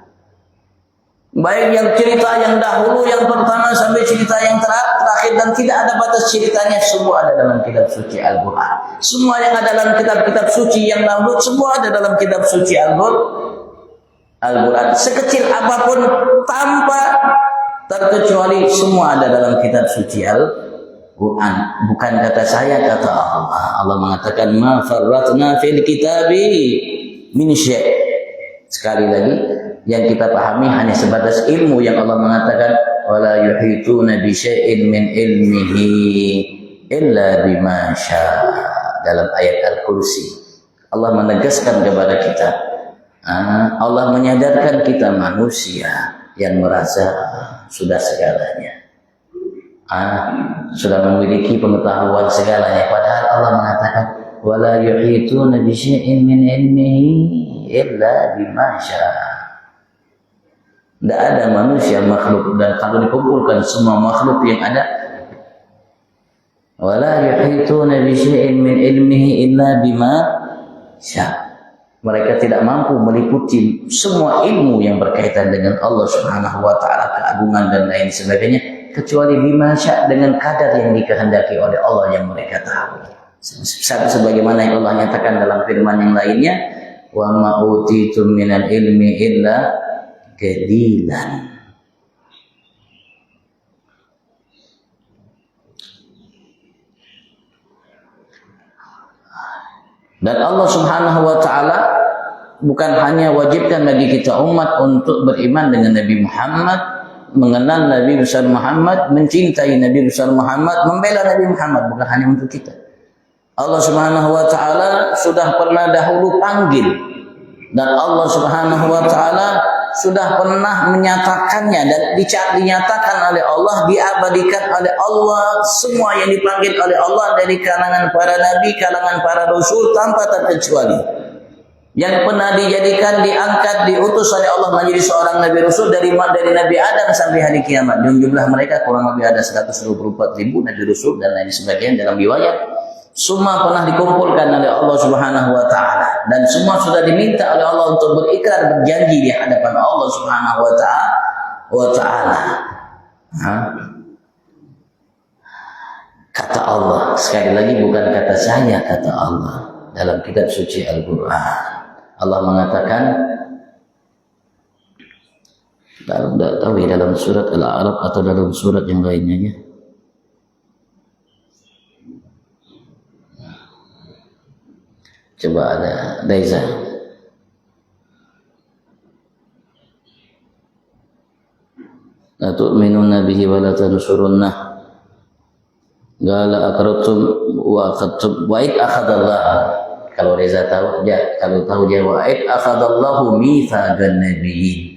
Baik yang cerita yang dahulu, yang pertama sampai cerita yang terakhir, dan tidak ada batas ceritanya, semua ada dalam kitab suci Al-Quran. Semua yang ada dalam kitab-kitab suci yang dahulu, semua ada dalam kitab suci Al-Quran. Sekecil apapun, tanpa terkecuali, semua ada dalam kitab suci Al-Quran. Bukan kata saya, kata Allah. Allah mengatakan, ma farratna fil kitabi min syai'. Sekali lagi, yang kita pahami hanya sebatas ilmu yang Allah mengatakan wala yuhituna bi syai'in min ilmihi illa bima syaa. Dalam ayat Al-Kursi Allah menegaskan kepada kita, Allah menyadarkan kita manusia yang merasa sudah segalanya, sudah memiliki pengetahuan segalanya, padahal Allah mengatakan wala yuhituna bi syai'in min ilmihi illa bima syaa. Tidak ada manusia, makhluk, dan kalau dikumpulkan semua makhluk yang ada, wala yuhituna bi syai'in min ilmihi illa bima syaa. Mereka tidak mampu meliputi semua ilmu yang berkaitan dengan Allah Subhanahu wa taala, keagungan dan lain sebagainya, kecuali bima syaa, dengan kadar yang dikehendaki oleh Allah yang mereka tahu. Sebagaimana yang Allah nyatakan dalam firman yang lainnya, wa ma utitum minal ilmi illa kedilan. Dan Allah Subhanahu wa taala bukan hanya wajibkan bagi kita umat untuk beriman dengan Nabi Muhammad, mengenal Nabi besar Muhammad, mencintai Nabi besar Muhammad, membela Nabi Muhammad, bukan hanya untuk kita. Allah Subhanahu wa taala sudah pernah dahulu panggil, dan Allah Subhanahu wa taala sudah pernah menyatakannya, dan dinyatakan oleh Allah, diabadikan oleh Allah, semua yang dipanggil oleh Allah dari kalangan para nabi, kalangan para rasul tanpa terkecuali. Yang pernah dijadikan, diangkat, diutus oleh Allah menjadi seorang nabi rasul dari Nabi Adam sampai hari kiamat. Dan jumlah mereka kurang lebih ada 124.000 nabi rasul dan lain sebagainya dalam riwayat. Semua pernah dikumpulkan oleh Allah Subhanahu wa taala, dan semua sudah diminta oleh Allah untuk berikrar, berjanji di hadapan Allah Subhanahu wa taala. Kata Allah, sekali lagi bukan kata saya, kata Allah dalam kitab suci Al-Qur'an. Allah mengatakan, tidak tahu ya dalam surat Al-A'raf atau dalam surat yang lainnya ya. Coba ada Daiza. La tu'minuna bihi wa la tansurunna. Qala aqrartum wa aqadtum wa id akhadallah. Kalau Reza tahu ya, kalau tahu dia wa id akhadallahu mitsaqan nabiyyin.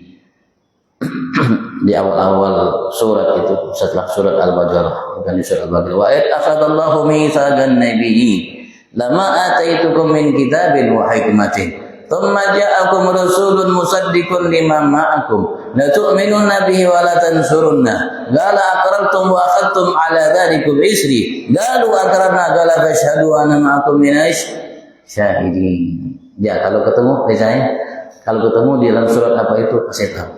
Di awal-awal surat itu, setelah surat Al-Baqarah, bukan di surat Al-Baqarah. Wa id akhadallahu mitsaqan nabiyyin. Lama ataitukum min kitabin wa hikmatin thumma ja'akum rasulun musaddiqun lima ma'akum la tu'minunna bihi wa la tansurunna qala aqrartum wa akhadtum ala dhalikum isri qalu aqrarna qala fashhadu ana ma'akum minasy syahidin. Ya, kalau ketemu misalnya, kalau ketemu di dalam surat apa itu pasti tahu.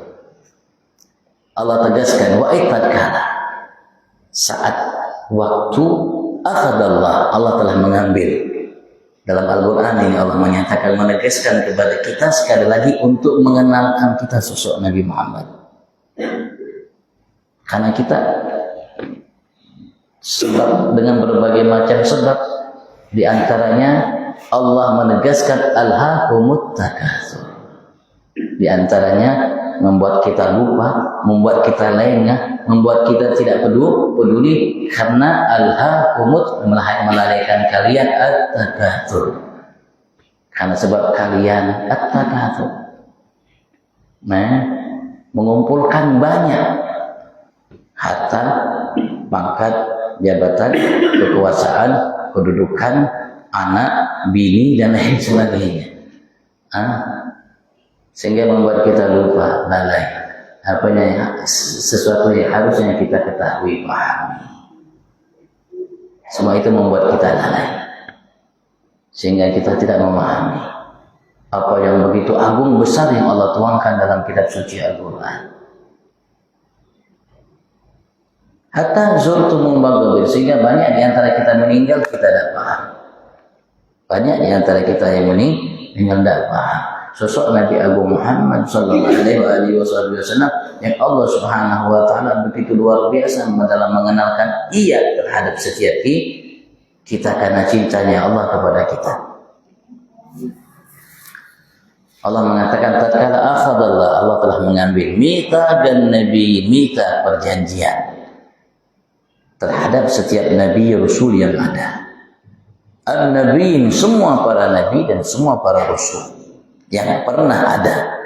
Allah tegaskan wa ittaqala, saat waktu akhadallah, Allah telah mengambil. Dalam Al-Quran ini Allah menyatakan, menegaskan kepada kita sekali lagi untuk mengenalkan kita sosok Nabi Muhammad. Karena kita sebab dengan berbagai macam sebab, diantaranya Allah menegaskan alhaakumut takatsur. Diantaranya membuat kita lupa, membuat kita lengah, membuat kita tidak peduli karena alhaakumut, melalaikan kalian at-takatsur. Karena sebab kalian at-takatsur, mengumpulkan banyak harta, pangkat, jabatan, kekuasaan, kedudukan, anak, bini dan lain sebagainya. Sehingga membuat kita lupa, lalai apanya sesuatu yang harusnya kita ketahui, pahami. Semua itu membuat kita lalai, sehingga kita tidak memahami apa yang begitu agung besar yang Allah tuangkan dalam kitab suci Al-Quran. Hatta zurtumul maqabir, sehingga banyak di antara kita meninggal kita tidak paham. Banyak di antara kita yang meninggal tidak paham sosok Nabi Agung Muhammad sallallahu alaihi wasallam yang Allah Subhanahu wa taala begitu luar biasa dalam mengenalkan ia terhadap setiap kita karena cintanya Allah kepada kita. Allah mengatakan tatkala akhadallah, Allah telah mengambil mitsaqan nabi, mitsaq perjanjian terhadap setiap nabi rasul yang ada. An-nabiin, semua para nabi dan semua para rasul yang pernah ada,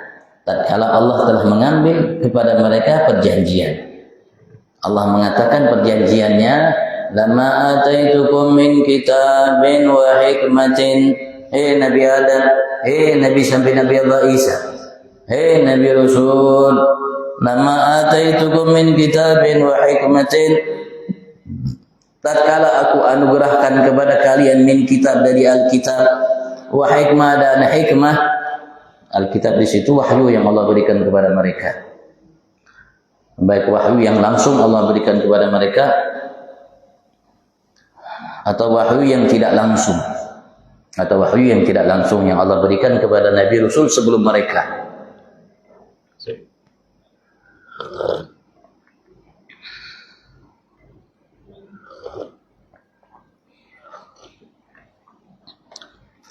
tatkala Allah telah mengambil kepada mereka perjanjian. Allah mengatakan perjanjiannya, lama ataitukum min kitabin wa hikmatin. Nabi Adam, Nabi sampai Nabi Allah Isa, Nabi Rasul, lama ataitukum min kitabin wa hikmatin, tatkala aku anugerahkan kepada kalian min kitab, dari Alkitab, wa hikmah, dan hikmah. Alkitab di situ wahyu yang Allah berikan kepada mereka, baik wahyu yang langsung Allah berikan kepada mereka atau wahyu yang tidak langsung, yang Allah berikan kepada Nabi Rasul sebelum mereka.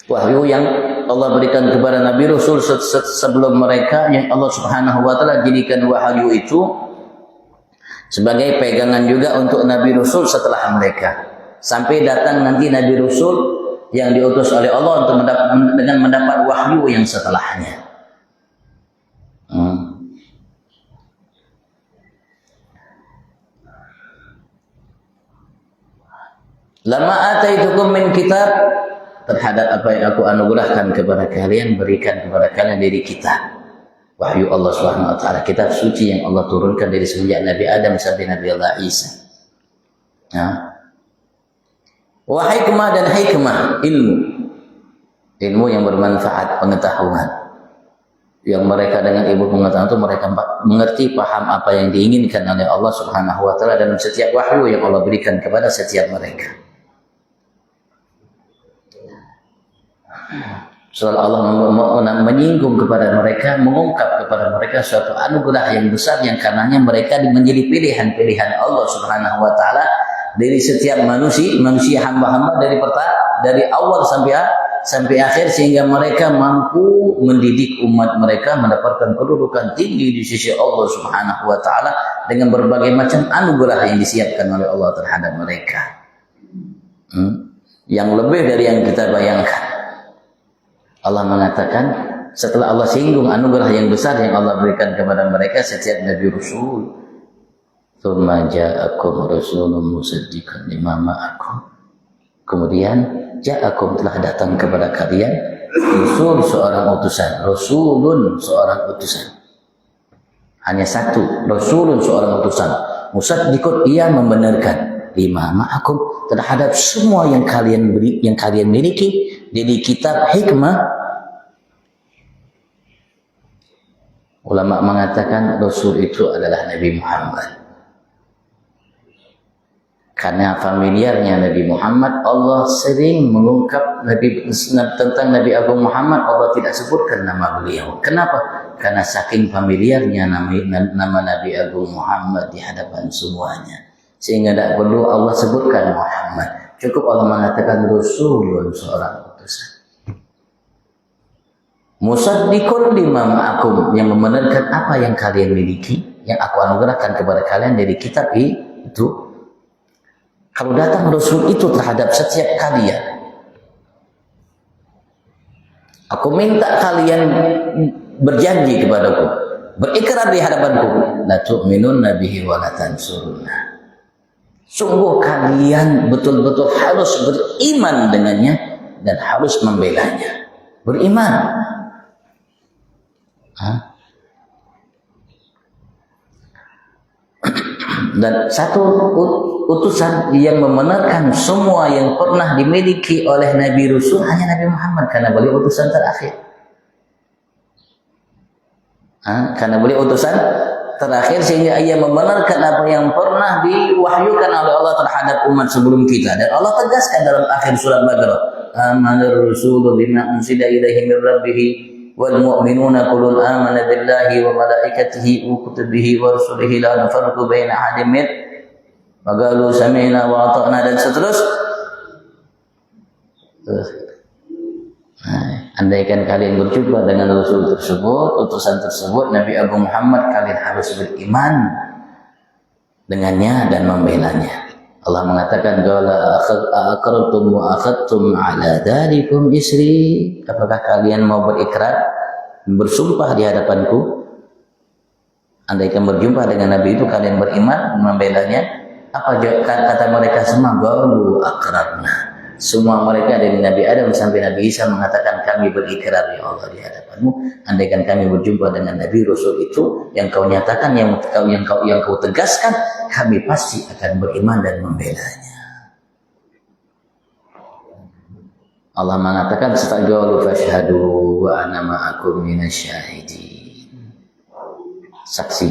Wahyu yang Allah berikan kepada Nabi Rasul sebelum mereka, yang Allah Subhanahu wa taala jadikan wahyu itu sebagai pegangan juga untuk Nabi Rasul setelah mereka. Sampai datang nanti Nabi Rasul yang diutus oleh Allah untuk mendapat wahyu yang setelahnya. Lama ataitukum min kitab, terhadap apa yang aku anugerahkan kepada kalian, berikan kepada kalian dari kitab. Wahyu Allah Subhanahu wa taala, kitab suci yang Allah turunkan dari semenjak Nabi Adam sampai Nabi Allah Isa. Wa hikmah, dan hikmah, ilmu yang bermanfaat, pengetahuan. Yang mereka dengan ilmu pengetahuan itu mereka mengerti, paham apa yang diinginkan oleh Allah Subhanahu wa taala dalam setiap wahyu yang Allah berikan kepada setiap mereka. Soal Allah menyinggung kepada mereka, mengungkap kepada mereka suatu anugerah yang besar yang karenanya mereka menjadi pilihan-pilihan Allah Subhanahu wa taala dari setiap manusia hamba-hamba dari awal sampai akhir, sehingga mereka mampu mendidik umat mereka mendapatkan kedudukan tinggi di sisi Allah Subhanahu wa taala dengan berbagai macam anugerah yang disiapkan oleh Allah terhadap mereka. Yang lebih dari yang kita bayangkan. Allah mengatakan setelah Allah singgung anugerah yang besar yang Allah berikan kepada mereka setiap Nabi Rasul, "Tsumma ja'akum rasulun musaddiqan lima ma'akum." Kemudian ja'akum, telah datang kepada kalian rasul, seorang utusan, rasulun, seorang utusan. Hanya satu, rasulun, seorang utusan. Musaddiqun, ia membenarkan, lima ma'akum, terhadap semua yang kalian miliki. Jadi kitab, hikmah. Ulama mengatakan Rasul itu adalah Nabi Muhammad. Karena familiarnya Nabi Muhammad, Allah sering mengungkap tentang Nabi Agung Muhammad, Allah tidak sebutkan nama beliau. Kenapa? Karena saking familiarnya nama Nabi Agung Muhammad di hadapan semuanya, sehingga tidak perlu Allah sebutkan Muhammad. Cukup Allah mengatakan Rasulun, seorang utusan. Musaddiqun lima ma'akum, yang membenarkan apa yang kalian miliki, yang aku anugerahkan kepada kalian dari kitab itu. Kalau datang Rasul itu terhadap setiap kalian, aku minta kalian berjanji kepadaku, berikrar di hadapanku, la tu'minunna bihi wa la tansurunna. Sungguh kalian betul-betul harus beriman dengannya dan harus membelanya. Beriman. Dan satu utusan yang membenarkan semua yang pernah dimiliki oleh Nabi Rasul hanya Nabi Muhammad, karena beliau utusan terakhir. Karena beliau utusan terakhir, sehingga ia membenarkan apa yang pernah diwahyukan oleh Allah terhadap umat sebelum kita. Dan Allah tegaskan dalam akhir surat Baqarah, amanar rasulu bima unsila ilaihi min rabbih wal mu'minuna kullun amana billahi wa malaikatihi wa kutubihi wa rusulihi la nufarriqu baina ahadin min wa qalu sami'na wa ata'na, dan seterusnya. Andaikan kalian berjumpa dengan Rasul tersebut, utusan tersebut, Nabi Agung Muhammad, kalian harus beriman dengannya dan membelanya. Allah mengatakan, qala aqrartum wa akhadtum ala dzalikum isri. Apakah kalian mau berikrar, bersumpah di hadapanku? Andaikan berjumpa dengan Nabi itu kalian beriman, membelanya. Apa kata mereka semua? Qalu aqrarna. Semua mereka dari Nabi Adam sampai Nabi Isa mengatakan, kami berikrar ya Allah di hadapanmu, andaikan kami berjumpa dengan Nabi Rasul itu yang kau nyatakan, yang kau tegaskan, kami pasti akan beriman dan membelanya. Allah mengatakan, astagfiru fashhadu wa ana ma'akum minasyahidin. Saksi,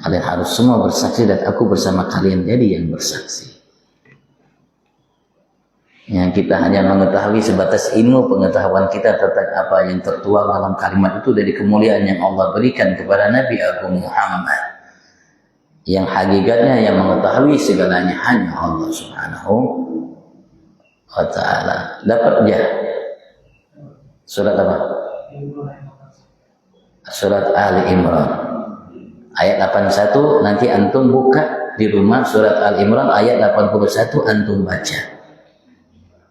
kalian harus semua bersaksi dan aku bersama kalian jadi yang bersaksi. Yang kita hanya mengetahui sebatas ilmu pengetahuan kita tentang apa yang tertuang dalam kalimat itu dari kemuliaan yang Allah berikan kepada Nabi Agung Muhammad. Yang hakikatnya yang mengetahui segalanya hanya Allah Subhanahu wa ta'ala. Dapat ya? Surat apa? Surat Ali Imran ayat 81. Nanti antum buka di rumah surat Ali Imran ayat 81, antum baca.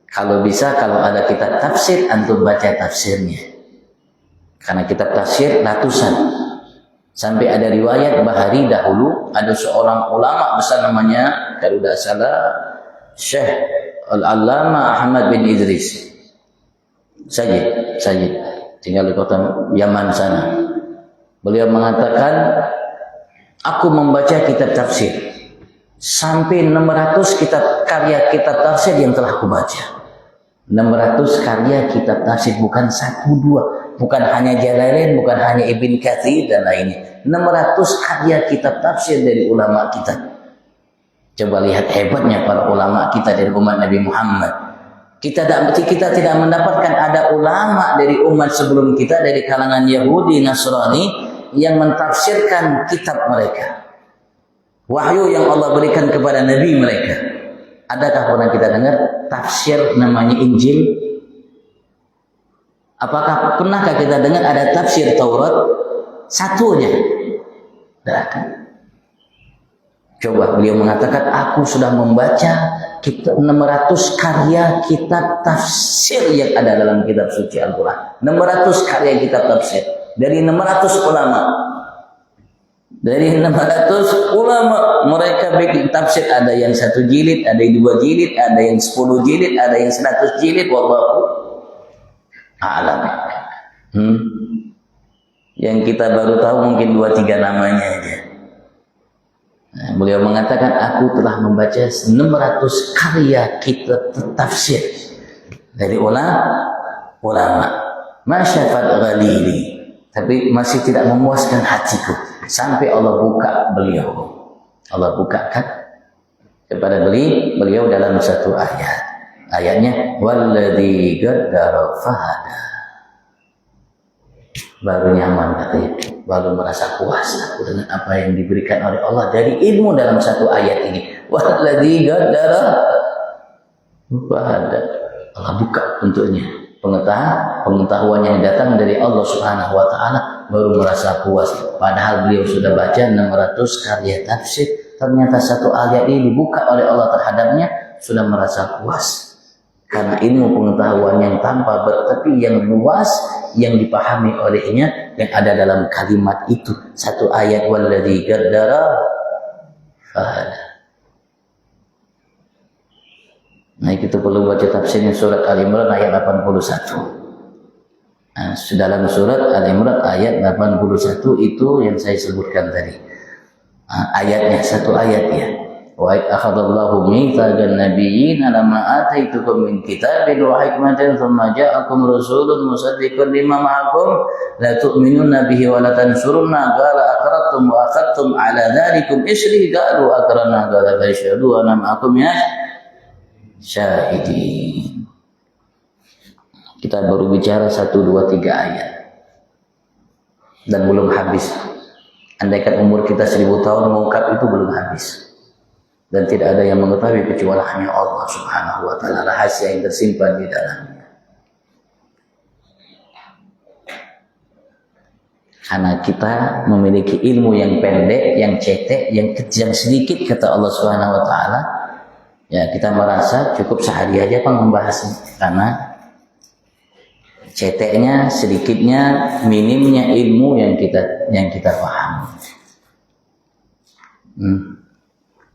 Kalau bisa, kalau ada kitab tafsir, antum baca tafsirnya. Karena kitab tafsir ratusan. Sampai ada riwayat Bahari dahulu ada seorang ulama besar namanya, kalau tidak salah, Syekh Al-Allama Ahmad bin Idris Sayyid tinggal di kota Yaman sana. Beliau mengatakan, aku membaca kitab tafsir sampai 600 karya kitab tafsir yang telah aku baca. 600 karya kitab tafsir, bukan 1-2, bukan hanya Jalalain, bukan hanya Ibn Katsir dan lainnya. 600 karya kitab tafsir dari ulama kita. Coba lihat hebatnya para ulama kita dari umat Nabi Muhammad. Kita tidak mendapatkan ada ulama dari umat sebelum kita, dari kalangan Yahudi, Nasrani, yang mentafsirkan kitab mereka. Wahyu yang Allah berikan kepada Nabi mereka. Adakah pernah kita dengar tafsir namanya Injil? Apakah pernahkah kita dengar ada tafsir Taurat? Satunya. Tidak. Coba beliau mengatakan, aku sudah membaca 600 karya kitab tafsir yang ada dalam kitab suci Al-Quran. 600 karya kitab tafsir dari 600 ulama. Dari 600 ulama, mereka bikin tafsir, ada yang 1 jilid, ada yang 2 jilid, ada yang 10 jilid, ada yang 100 jilid, wallahu a'lam. Yang kita baru tahu mungkin 2-3 namanya aja. Nah, beliau mengatakan, aku telah membaca 600 karya kitab tafsir dari ulama. Masyafat ghalili. Tapi masih tidak memuaskan hatiku. Sampai Allah buka beliau. Allah bukakan kepada beliau dalam satu ayat. Ayatnya, walladzi qaddara fahada. Baru nyaman katanya. Baru merasa puas aku dengan apa yang diberikan oleh Allah dari ilmu dalam satu ayat ini. Walladzi qaddara fahada. Allah buka untuknya pengetahuan yang datang dari Allah Subhanahu wa ta'ala, baru merasa puas. Padahal beliau sudah baca 600 karya tafsir, ternyata satu ayat ini dibuka oleh Allah terhadapnya, sudah merasa puas. Karena ilmu pengetahuan yang tanpa bertepi, yang luas, yang dipahami olehnya, yang ada dalam kalimat itu. Satu ayat, walladzi qaddara fahada. Nah, kita perlu baca tafsirnya surat Al-Imran ayat 81. Nah, dalam surat Al-Imran ayat 81 itu yang saya sebutkan tadi. Ayatnya, satu ayat ya. Wa akhadallahu mitsaqan nabiyyin lama ataitukum min kitabin wa hikmatin thumma ja'akum rasulun musaddiqun lima ma'akum la tu'minunna bihi wa la tansurunna qala aqrartum wa akhadtum ala dzalikum isri qalu aqrarna qala fashhadu wa ma'akum ya syahidin. Kita baru bicara 1, 2, 3 ayat dan belum habis. Andaikan umur kita 1000 tahun mengungkap itu belum habis, dan tidak ada yang mengetahui kecuali hanya Allah Subhanahu wa ta'ala, rahasia yang tersimpan di dalamnya. Karena kita memiliki ilmu yang pendek, yang cetek, yang kecil, yang sedikit, kata Allah Subhanahu wa ta'ala. Ya, kita merasa cukup sehari aja Pak membahasnya, karena ceteknya, sedikitnya, minimnya ilmu yang kita pahami.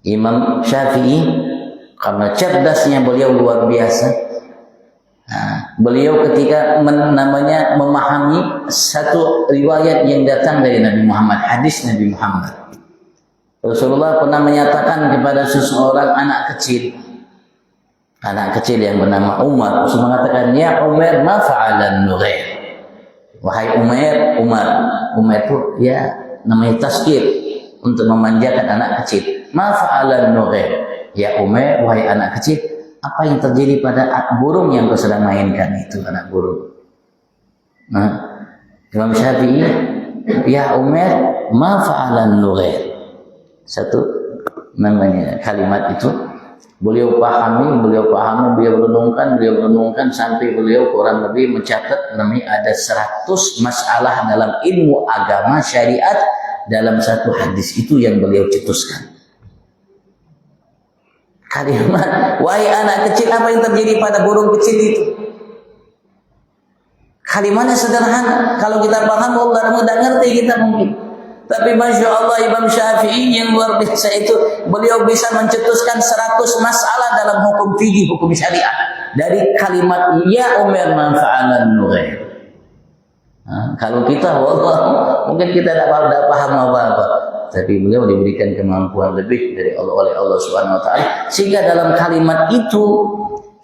Imam Syafi'i, karena cerdasnya beliau luar biasa. Nah, beliau ketika memahami satu riwayat yang datang dari Nabi Muhammad, hadis Nabi Muhammad. Rasulullah pernah menyatakan kepada seseorang anak kecil yang bernama Umar. Rasul mengatakan, ya Umar, ma fa'alan nughair. Wahai Umar itu ya namanya tazkir, untuk memanjakan anak kecil. Ma fa'alan nughair. Ya Umar, wahai anak kecil, apa yang terjadi pada burung yang kau sedang mainkan itu, anak burung? Nah, Imam Syafi'i, ya Umar, ma fa'alan nughair. satu namanya kalimat itu beliau pahami, beliau renungkan sampai beliau kurang lebih mencatat namanya ada 100 masalah dalam ilmu agama syariat dalam satu hadis itu yang beliau cetuskan. Kalimat, wahai anak kecil, apa yang terjadi pada burung kecil itu? Kalimatnya sederhana. Kalau kita paham, Allah mudah ngerti kita mungkin. Tapi Masya Allah Imam Syafi'i yang luar biasa itu, beliau bisa mencetuskan 100 masalah dalam hukum fikih, hukum syariat. Dari kalimat, ya umar manfa'alan nughair. Kalau kita, wallah, mungkin kita tidak paham apa-apa. Tapi beliau diberikan kemampuan lebih dari Allah oleh Allah Subhanahu wa taala sehingga dalam kalimat itu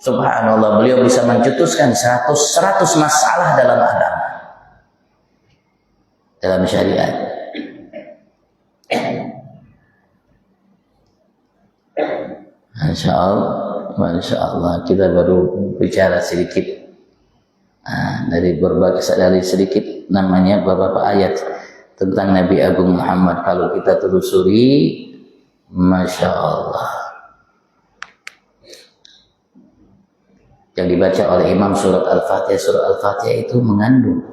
subhanallah beliau bisa mencetuskan 100 masalah dalam agama, dalam syariat. Masya Allah kita baru bicara sedikit dari sedikit namanya beberapa ayat tentang Nabi Agung Muhammad. Kalau kita telusuri, Masya Allah, yang dibaca oleh Imam surat Al-Fatihah itu mengandung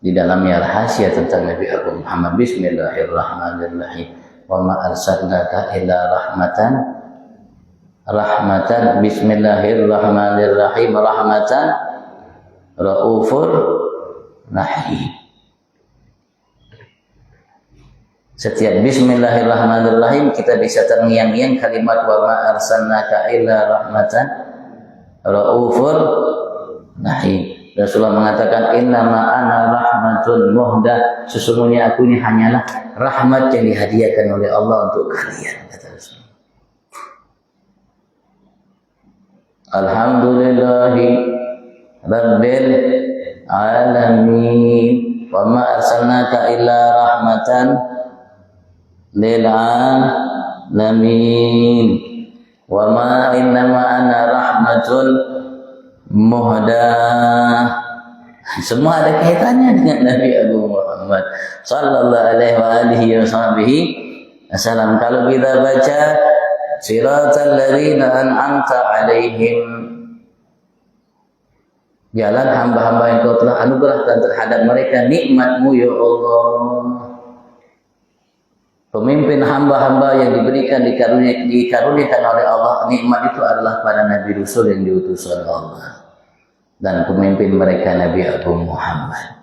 di dalamnya rahasia tentang Nabi Agung Muhammad. Bismillahirrahmanirrahim. Wa ma arsalnaka illa rahmatan. Bismillahirrahmanirrahim. Rahmatan raufur rahim. Setiap bismillahirrahmanirrahim kita bisa terngiang-ngiang kalimat wa ma arsalnaka illa rahmatan raufur rahim. Rasulullah mengatakan innama ana rahmatun muhdah, sesungguhnya aku ini hanyalah rahmat yang dihadiahkan oleh Allah untuk kalian, kata Rasulullah. Alhamdulillahi rabbil alamin wa ma arsalnaka illa rahmatan lil alamin wa ma innama ana rahmatun muhdah. Semua ada kaitannya dengan Nabi Agung Muhammad sallallahu alaihi wasallam. Kalau kita baca siratal ladzina an'amta alaihim, jalan hamba-hamba yang kau telah anugerahkan terhadap mereka nikmat-Mu ya Allah. Pemimpin hamba-hamba yang diberikan dikaruniakan oleh Allah nikmat itu adalah para nabi rasul yang diutus oleh Allah, dan pemimpin mereka Nabi Agung Muhammad.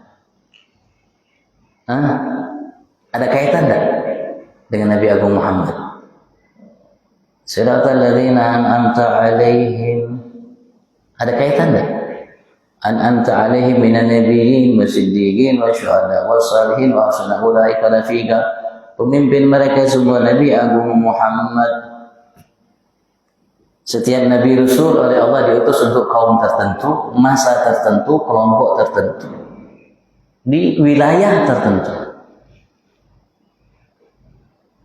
Ada kaitan tak dengan Nabi Agung Muhammad? Siratal ladzina an'amta alaihim, ada kaitan tak? An'amta alaihim minan nabiyyin wasiddiqin wasyuhada wassalihin wa hasuna ulaika rafiqa. Pemimpin mereka semua Nabi Agung Muhammad. Setiap Nabi Rasul oleh Allah diutus untuk kaum tertentu, masa tertentu, kelompok tertentu, di wilayah tertentu.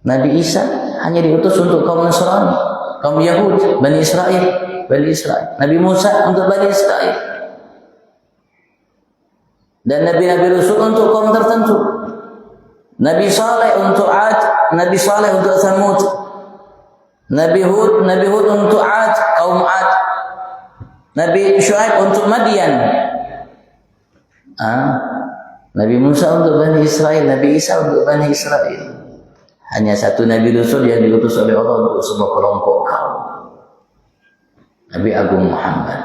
Nabi Isa hanya diutus untuk kaum Nasrani, kaum Yahud, Bani Israel. Nabi Musa untuk Bani Israel. Dan Nabi Rasul untuk kaum tertentu. Nabi Saleh untuk Ad, Nabi Saleh untuk Thamud. Nabi Hud untuk Ad, kaum Ad. Nabi Syuaib untuk Madian. Nabi Musa untuk Bani Israel, Nabi Isa untuk Bani Israel. Hanya satu Nabi Rasul yang diutus oleh Allah untuk semua kelompok kaum. Nabi Agung Muhammad.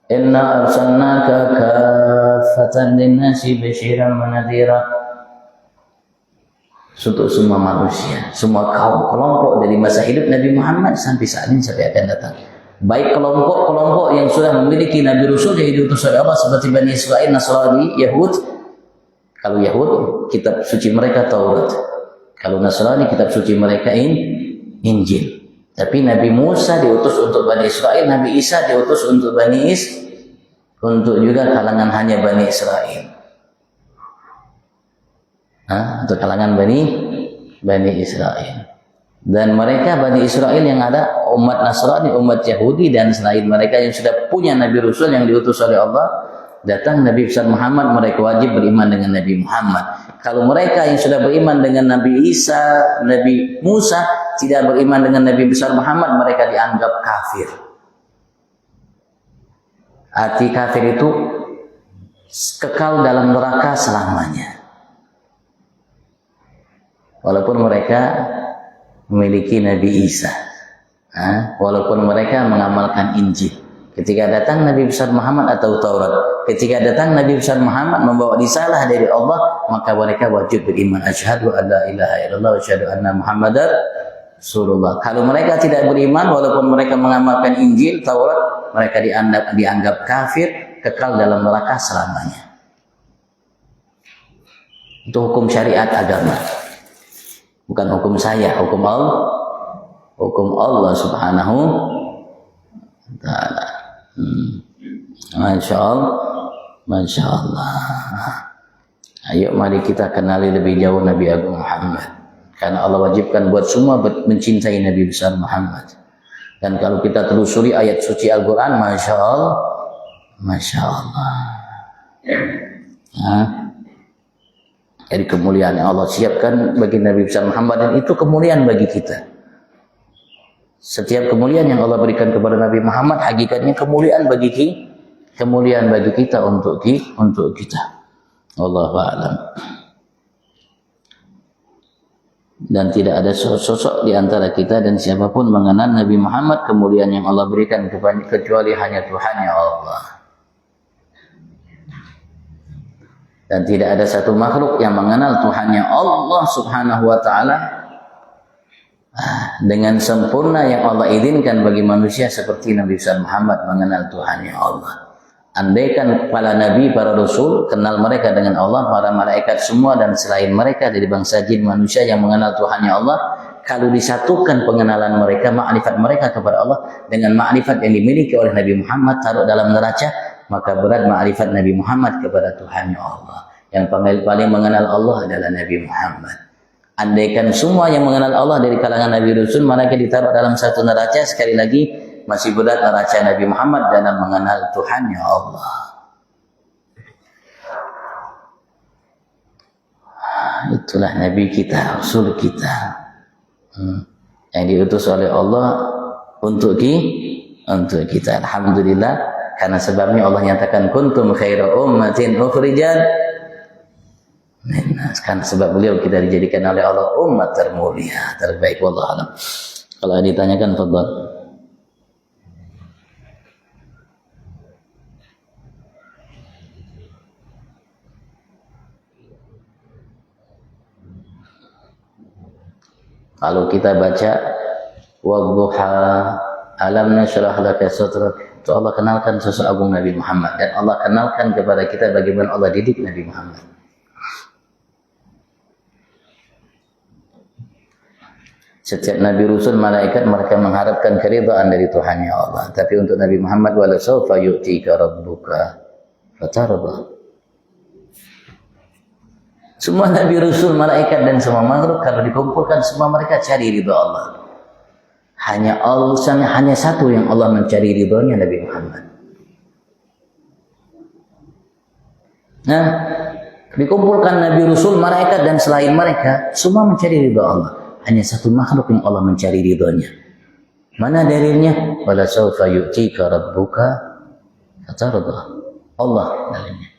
Inna arsalnaka kafatan linnasi basyiran wa nadhira. Untuk semua manusia, semua kaum, kelompok dari masa hidup Nabi Muhammad sampai saat ini sampai akan datang. Baik kelompok-kelompok yang sudah memiliki Nabi Rasul yang diutus oleh Allah seperti Bani Israel, Nasrani, Yahud. Kalau Yahud, kitab suci mereka Taurat. Kalau Nasrani, kitab suci mereka Injil. Tapi Nabi Musa diutus untuk Bani Israel, Nabi Isa diutus untuk untuk juga kalangan hanya Bani Israel. Untuk kalangan Bani Israel. Dan mereka Bani Israel yang ada umat Nasrani, umat Yahudi dan selain mereka yang sudah punya Nabi Rasul yang diutus oleh Allah, datang Nabi besar Muhammad, mereka wajib beriman dengan Nabi Muhammad. Kalau mereka yang sudah beriman dengan Nabi Isa, Nabi Musa, tidak beriman dengan Nabi besar Muhammad, mereka dianggap kafir. Arti kafir itu kekal dalam neraka selamanya. Walaupun mereka memiliki Nabi Isa, walaupun mereka mengamalkan Injil. Ketika datang Nabi besar Muhammad atau Taurat, ketika datang Nabi besar Muhammad membawa risalah dari Allah, maka mereka wajib beriman. Asyhadu an la ilaha illallah wa asyhadu anna Muhammadar Rasulullah. Kalau mereka tidak beriman, walaupun mereka mengamalkan Injil, Taurat, mereka dianggap kafir, kekal dalam neraka selamanya. Itu hukum syariat agama, bukan hukum saya, hukum Allah Subhanahu wa Ta'ala. Masya Allah. Ayo mari kita kenali lebih jauh Nabi Agung Muhammad, karena Allah wajibkan buat semua mencintai Nabi besar Muhammad. Dan kalau kita telusuri ayat suci Al-Quran, Masya Allah, Masya Allah, dari kemuliaan yang Allah siapkan bagi Nabi besar Muhammad, dan itu kemuliaan bagi kita. Setiap kemuliaan yang Allah berikan kepada Nabi Muhammad, hakikatnya kemuliaan bagi kita untuk kita. Wallahu a'lam. Dan tidak ada sosok di antara kita dan siapapun mengenal Nabi Muhammad kemuliaan yang Allah berikan kecuali hanya Tuhannya Allah. Dan tidak ada satu makhluk yang mengenal Tuhannya Allah Subhanahu wa Ta'ala dengan sempurna yang Allah izinkan bagi manusia seperti Nabi besar Muhammad mengenal Tuhannya Allah. Andaikan para nabi, para rasul kenal mereka dengan Allah, para malaikat semua dan selain mereka dari bangsa jin manusia yang mengenal Tuhannya Allah, kalau disatukan pengenalan mereka, ma'rifat mereka kepada Allah dengan ma'rifat yang dimiliki oleh Nabi Muhammad taruh dalam neraca, maka berat ma'rifat Nabi Muhammad kepada Tuhannya Allah. Yang paling mengenal Allah adalah Nabi Muhammad. Andaikan semua yang mengenal Allah dari kalangan Nabi Rasul mereka ditaruh dalam satu neraca, sekali lagi masih berat neraca Nabi Muhammad dalam mengenal Tuhannya Allah. Itulah Nabi kita, Rasul kita, yang diutus oleh Allah untuk kita. Alhamdulillah, karena sebabnya Allah nyatakan kuntum khaira ummatin ukhrijat. Karena sebab beliau kita dijadikan oleh Allah umat termulia, terbaik. Wallahu a'lam. Kalau ditanyakan, fadhal. Kalau kita baca wadduha, alam nashrah laka sadrak, itu Allah kenalkan sosok agung Nabi Muhammad, dan Allah kenalkan kepada kita bagaimana Allah didik Nabi Muhammad. Setiap Nabi Rasul malaikat mereka mengharapkan keridhaan dari Tuhannya Allah. Tapi untuk Nabi Muhammad, wala sawfa yu'tika rabbuka fatarda. Semua Nabi Rasul malaikat dan semua makhluk kalau dikumpulkan semua mereka cari ridha Allah. Hanya satu yang Allah mencari ridhonya, Nabi Muhammad. Nah, dikumpulkan Nabi Rasul malaikat dan selain mereka semua mencari ridha Allah. Hanya satu makhluk yang Allah mencari ridhonya. Mana dalilnya? Wala sawfa yu'tika rabbuka fatarda. Allah dalilnya.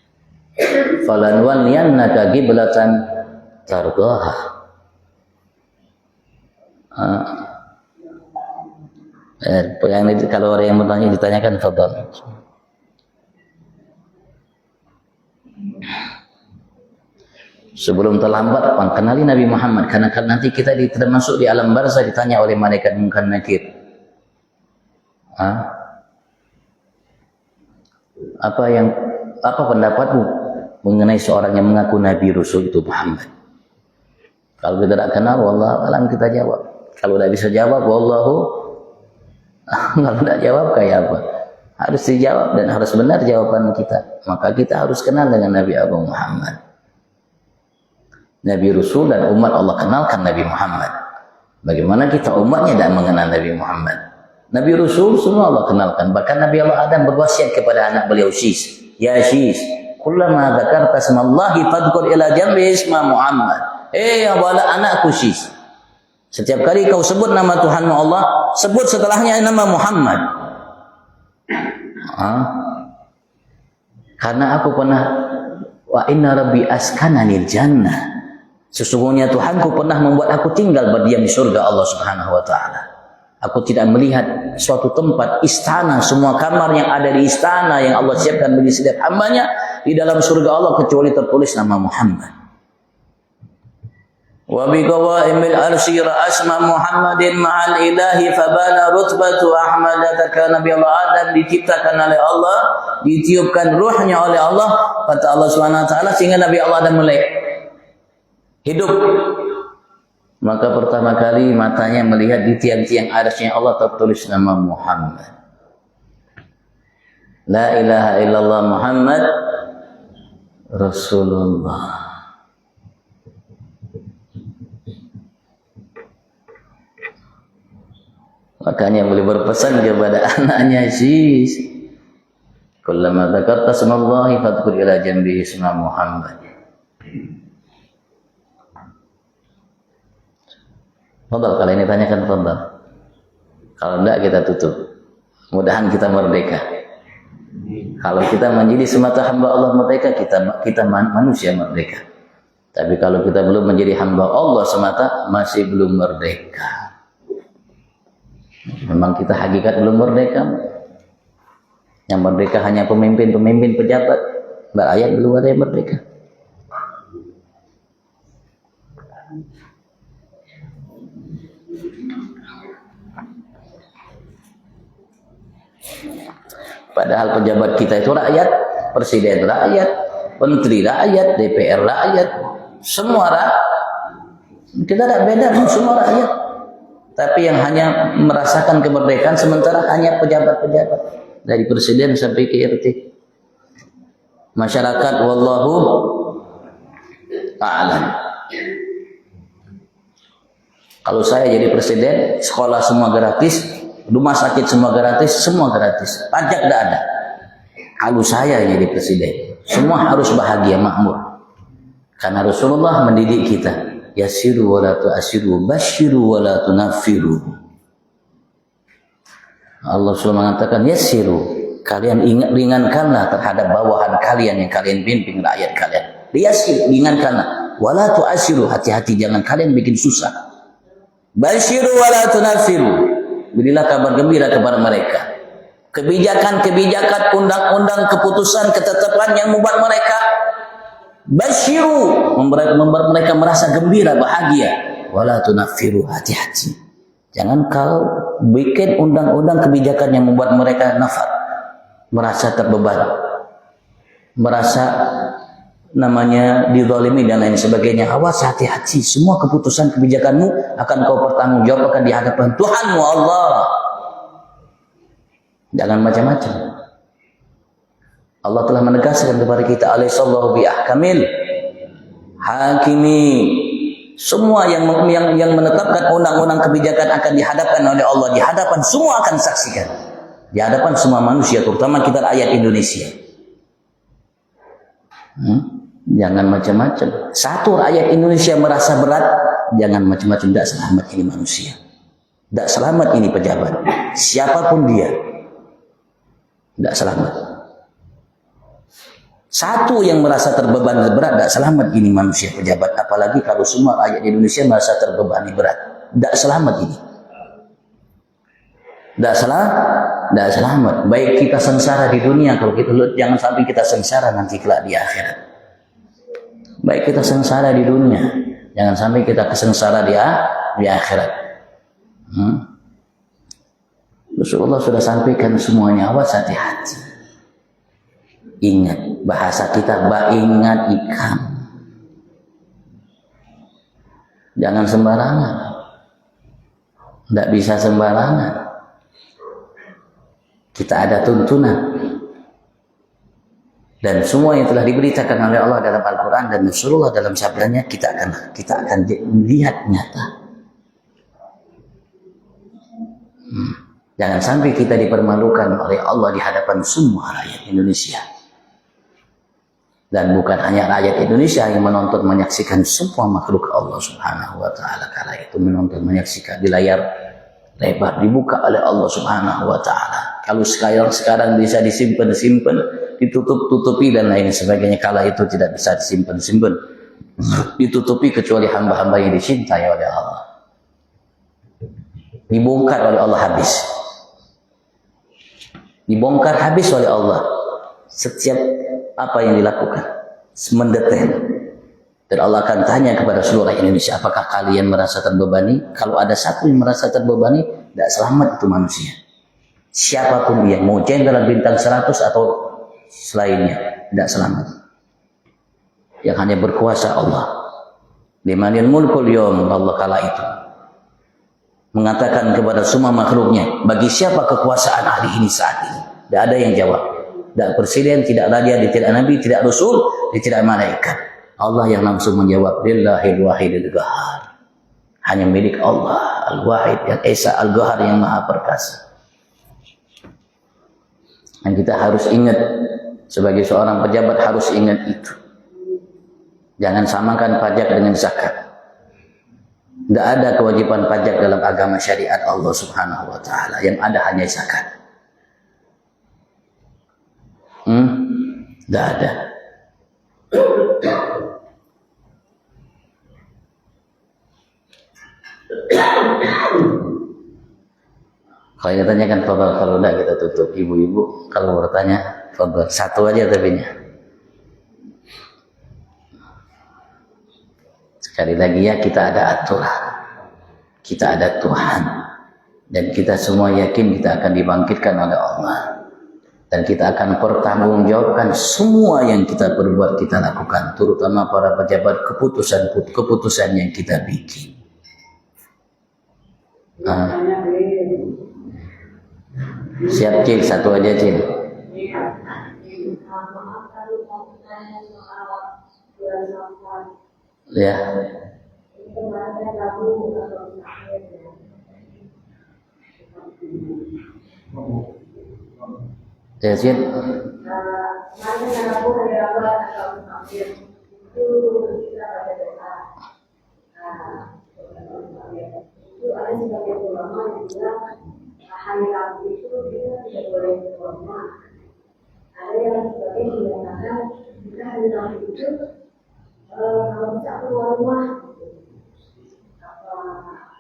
Falanwalliyannaka qiblatan tardaha. Kalau orang yang bertanya ditanyakan, fadhal. Sebelum terlambat, kenali Nabi Muhammad, karena nanti kita termasuk di alam barzah ditanya oleh malaikat Munkar Nakir. Apa pendapatmu mengenai seorang yang mengaku Nabi Rasul itu Muhammad? Kalau kita tidak kenal, wallahu alam kita jawab. Kalau tidak bisa jawab, wallahu, kalau tidak jawab kayak apa? Harus dijawab dan harus benar jawaban kita. Maka kita harus kenal dengan Nabi Agung Muhammad. Nabi Rasul dan umat Allah kenalkan Nabi Muhammad. Bagaimana kita umatnya tidak mengenal Nabi Muhammad? Nabi Rasul semua Allah kenalkan. Bahkan Nabi Allah Adam berwasiat kepada anak beliau Syis. Ya Syis, kullama dzakarta smallahi fadhkur ila jambi isma Muhammad. Wala anakku Syis. Setiap kali kau sebut nama Tuhanmu Allah, sebut setelahnya nama Muhammad. Karena aku pernah wa inna rabbi askananil jannah. Sesungguhnya Tuhanku pernah membuat aku tinggal berdiam di surga Allah Subhanahu wa taala. Aku tidak melihat suatu tempat istana, semua kamar yang ada di istana yang Allah siapkan bagi setiap hambanya di dalam surga Allah kecuali tertulis nama Muhammad. Wa bi qawaimil arsy ra'asma Muhammadin ma'al ilahi fabana rutbatu Ahmad. Kata Nabi Allah Adam diciptakan oleh Allah, ditiupkan ruhnya oleh Allah, kata Allah Subhanahu wa taala, sehingga Nabi Allah Adam mulai hidup. Maka pertama kali matanya melihat di tiang-tiang arsy Allah tertulis nama Muhammad. La ilaha illallah Muhammad Rasulullah. Makanya boleh berpesan kepada anaknya Syis, kullama dzakarta smallahi fadhkur ila jambi isma Muhammad. Fadal, kalau ini tanyakan fadal. Kalau enggak kita tutup. Mudahan kita merdeka. Kalau kita menjadi semata hamba Allah merdeka, kita manusia merdeka. Tapi kalau kita belum menjadi hamba Allah semata, masih belum merdeka. Memang kita hakikat belum merdeka. Yang merdeka hanya pemimpin-pemimpin pejabat. Rakyat belum ada yang merdeka. Padahal pejabat kita itu rakyat, presiden rakyat, menteri rakyat, DPR rakyat, semua rakyat. Kita tidak beda, semua rakyat. Tapi yang hanya merasakan kemerdekaan sementara hanya pejabat-pejabat, dari presiden sampai ke RT. Masyarakat wallahu a'lam. Kalau saya jadi presiden, sekolah semua gratis, rumah sakit semua gratis, pajak tidak ada. Kalau saya jadi presiden, semua harus bahagia, makmur. Karena Rasulullah mendidik kita, yasiru wa la tu'asiru, basyiru wa la tunaffiru. Allah SWT mengatakan, yasiru, kalian ringankanlah terhadap bawahan kalian yang kalian pimpin, rakyat kalian. Yasir, ringankanlah. Wa la tu'asiru, hati-hati jangan kalian bikin susah. Basyiru wa la tunaffiru, berilah kabar gembira kepada mereka. Kebijakan-kebijakan, undang-undang, keputusan, ketetapan yang membuat mereka basyiru, membuat mereka merasa gembira, bahagia. Wala tunaffiru, hati-hati. Jangan kau bikin undang-undang kebijakan yang membuat mereka nafar, merasa terbeban, merasa namanya dizalimi dan lain sebagainya. Awas, hati-hati. Semua keputusan kebijakanmu akan kau pertanggungjawabkan di hadapan Tuhanmu Allah. Jangan macam-macam. Allah telah menegaskan kepada kita, alaihissallahu bi ahkamil hakimi. Semua yang menetapkan undang-undang kebijakan akan dihadapkan oleh Allah, di hadapan semua akan saksikan, di hadapan semua manusia, terutama kita rakyat Indonesia. Jangan macam-macam. Satu rakyat Indonesia merasa berat, jangan macam-macam. Tidak selamat ini manusia, tidak selamat ini pejabat, siapapun dia, tidak selamat. Satu yang merasa terbebani berat, tidak selamat ini manusia pejabat. Apalagi kalau semua rakyat Indonesia merasa terbebani berat, tidak selamat ini. Tidak selamat. Baik kita sengsara di dunia, kalau kita jangan sampai kita sengsara nanti kelak di akhirat. Baik kita sengsara di dunia, jangan sampai kita kesengsara di akhirat. Rasulullah sudah sampaikan semuanya. Awas, hati-hati. Ingat, bahasa kita, ingat ikam. Jangan sembarangan. Tidak bisa sembarangan. Kita ada tuntunan. Dan semua yang telah diberitakan oleh Allah dalam Al-Quran dan Rasulullah dalam sabdanya, kita akan lihat nyata. Jangan sampai kita dipermalukan oleh Allah di hadapan semua rakyat Indonesia. Dan bukan hanya rakyat Indonesia yang menonton menyaksikan, semua makhluk Allah Subhanahu wa taala kala itu menonton menyaksikan di layar lebar dibuka oleh Allah Subhanahu wa taala. Kalau sekarang bisa disimpan, ditutup-tutupi dan lain sebagainya, kala itu tidak bisa disimpan, ditutupi kecuali hamba-hamba yang dicintai oleh Allah. Dibongkar oleh Allah habis. Dibongkar habis oleh Allah setiap apa yang dilakukan, mendetail. Dan Allah akan tanya kepada seluruh Indonesia, apakah kalian merasa terbebani? Kalau ada satu yang merasa terbebani, tidak selamat itu manusia. Siapapun dia, mau jenderal bintang 100 atau selainnya, tidak selamat. Yang hanya berkuasa Allah. Limanil mulkul yawm, Allah kala itu mengatakan kepada semua makhluknya, bagi siapa kekuasaan hari ini saat ini? Tidak ada yang jawab. Tidak presiden, tidak raja, tidak nabi, tidak rasul, tidak malaikat. Allah yang langsung menjawab, Lillahil wahidil qahar. Hanya milik Allah, Al-Wahid, yang Esa, Al-Qahar, yang Maha Perkasa. Dan kita harus ingat, sebagai seorang pejabat harus ingat itu. Jangan samakan pajak dengan zakat. Tidak ada kewajiban pajak dalam agama syariat Allah Subhanahu wa taala. Yang ada hanya zakat. Tidak ada. Kalau kita tanyakan fadhal, kalau tidak kita tutup. Ibu-ibu kalau bertanya fadhal, satu aja tapinya. Sekali lagi ya, kita ada aturan, kita ada Tuhan, dan kita semua yakin kita akan dibangkitkan oleh Allah, dan kita akan pertanggungjawabkan semua yang kita perbuat, kita lakukan, terutama para pejabat, keputusan yang kita bikin. Siap Cil, satu aja Cil. Ya. Ya Cil. Hari Rabu itu kita tidak boleh keluar rumah. Ada yang sebagian mengatakan jika hari Rabu itu kalau bisa keluar rumah, apa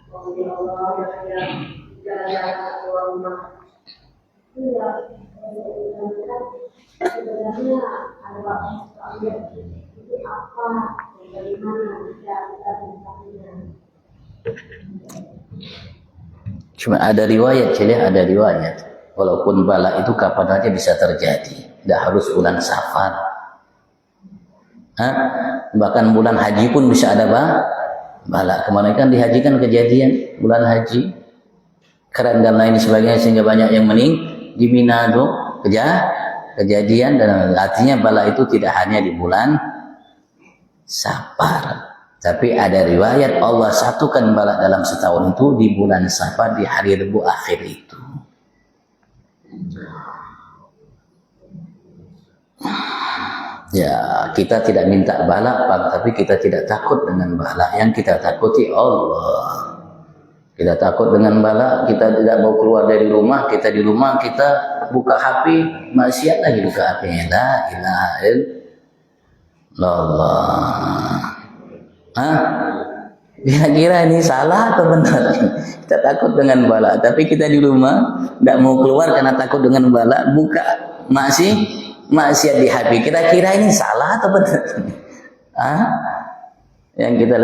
kemudian Allah yang jalan-jalan keluar rumah itu ya sebenarnya ada waktu ambil itu apa bagaimana kita bisa. Cuma ada riwayat, ada riwayat. Walaupun bala itu kapan aja bisa terjadi. Tidak harus bulan Safar. Bahkan bulan haji pun bisa ada bala. Kemarin kan dihajikan kejadian bulan haji. Keren dan lain sebagainya sehingga banyak yang di Mina itu kejadian. Dan artinya bala itu tidak hanya di bulan Safar. Tapi ada riwayat Allah satukan bala dalam setahun itu di bulan Safar, di hari Rabu akhir itu. Ya, kita tidak minta bala, tapi kita tidak takut dengan bala. Yang kita takuti Allah. Kita takut dengan bala, kita tidak mau keluar dari rumah, kita di rumah, kita buka HP, maksiat lagi buka HP. La ilaha illallah. Kira-kira ini salah atau benar? Kita takut dengan bala, tapi kita di rumah tidak mau keluar karena takut dengan bala, buka maksiat di HP. Kira-kira ini salah atau benar? Yang kita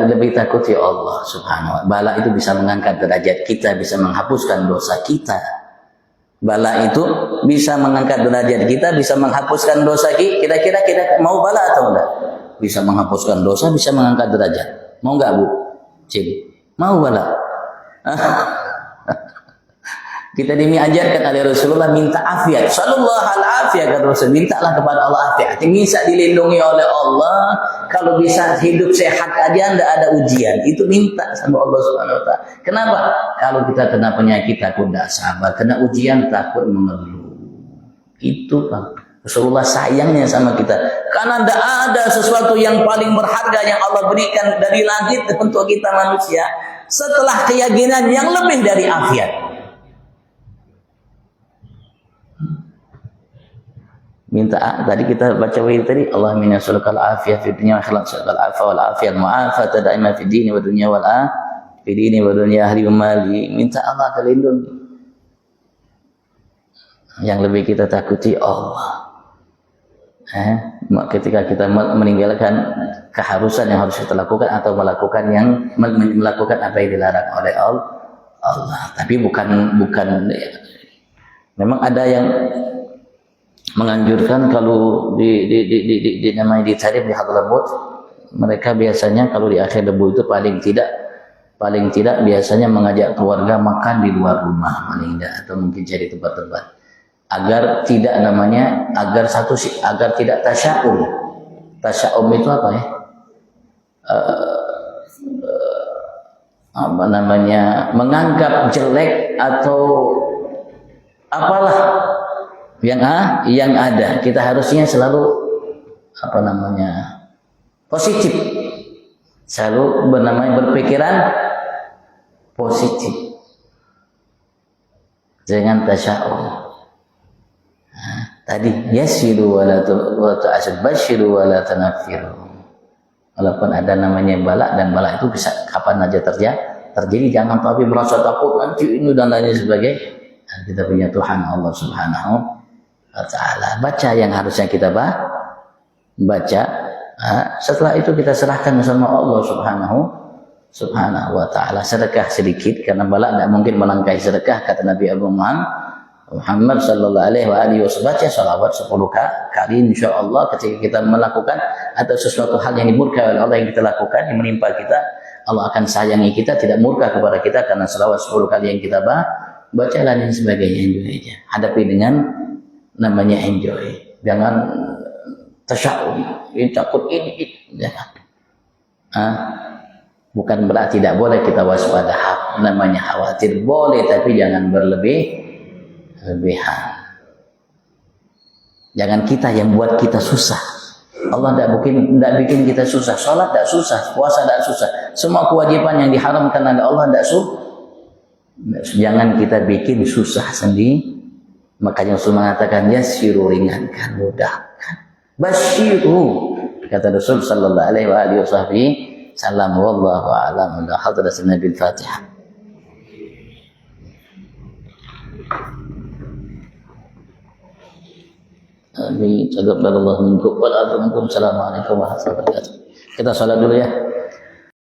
lebih takuti Allah Subhanahu wa taala. Bala itu bisa mengangkat derajat kita, bisa menghapuskan dosa kita. Bala itu bisa mengangkat derajat kita, bisa menghapuskan dosa kita. Kira-kira kita mau bala atau enggak? Bisa menghapuskan dosa, bisa mengangkat derajat. Mau enggak Bu? Cil, mau bala? Kita diajarkan oleh Rasulullah minta afiat. Sallallahu alaihi wasallam kata Rasul, mintalah kepada Allah afiat. Bisa dilindungi oleh Allah kalau bisa hidup sehat aja ndak ada ujian. Itu minta sama Allah Subhanahu wa taala. Kenapa? Kalau kita kena penyakit takut tidak sabar, kena ujian takut mengeluh. Itu Bang. Rasulullah sayangnya sama kita. Karena tidak ada sesuatu yang paling berharga yang Allah berikan dari langit untuk kita manusia setelah keyakinan yang lebih dari afiat. Minta tadi kita baca tadi Allah minna sulukal afiyah fi dunya wa akhirat sulukal afa wal afiyah mu'afata daima fi dini wa dunya wal fi dini wa dunya ahli wa mali. Minta Allah terlindungi. Yang lebih kita takuti Allah. Ketika kita meninggalkan keharusan yang harus kita lakukan atau melakukan apa yang dilarang oleh Allah. Tapi bukan memang ada yang menganjurkan kalau namanya ditarif di Hadramut, mereka biasanya kalau di akhir debu itu paling tidak biasanya mengajak keluarga makan di luar rumah paling tidak, atau mungkin cari tempat-tempat agar tidak agar tidak tasya'um. Tasya'um itu apa ya? Menganggap jelek atau apalah yang ada. Kita harusnya selalu positif, selalu berpikiran positif, jangan tasya'um. Tadi yasiru wa la ta'asib, basyiru wa la tanaffiru. Walaupun ada namanya bala, dan bala itu bisa kapan aja terjadi, jangan tapi merasa takut nanti ini dan lain sebagainya. Kita punya Tuhan Allah Subhanahu wa taala. Baca yang harusnya kita baca. Setelah itu kita serahkan sama Allah Subhanahu wa taala. Sedekah sedikit, karena bala tidak mungkin melangkahi sedekah, kata Nabi Abu Muhammad sallallahu alaihi wasallam. Baca salawat 10 kali insyaallah ketika kita melakukan atau sesuatu hal yang dimurka oleh Allah yang kita lakukan, yang menimpa kita, Allah akan sayangi kita, tidak murka kepada kita karena salawat 10 kali yang kita baca dan sebagainya. Enjoy aja. Hadapi dengan namanya enjoy. Jangan tasya'um, takut ini jangan. Bukan berarti tidak boleh kita waspada, namanya khawatir boleh, tapi jangan berlebihan. Jangan kita yang buat kita susah. Allah tidak bikin kita susah. Salat tidak susah, puasa tidak susah. Semua kewajiban yang diharamkan oleh Allah tidak susah. Jangan kita bikin susah sendiri. Makanya Rasul mengatakan yasiru, ringankan, mudahkan. Basyiru, kata Rasul sallallahu alaihi wasallam. Wallahu a'lam. Hadratin Nabil Fatihah. Amin. Taqabbalallahu minkum wa minkum. Assalamualaikum warahmatullahi wabarakatuh. Kita salat dulu ya.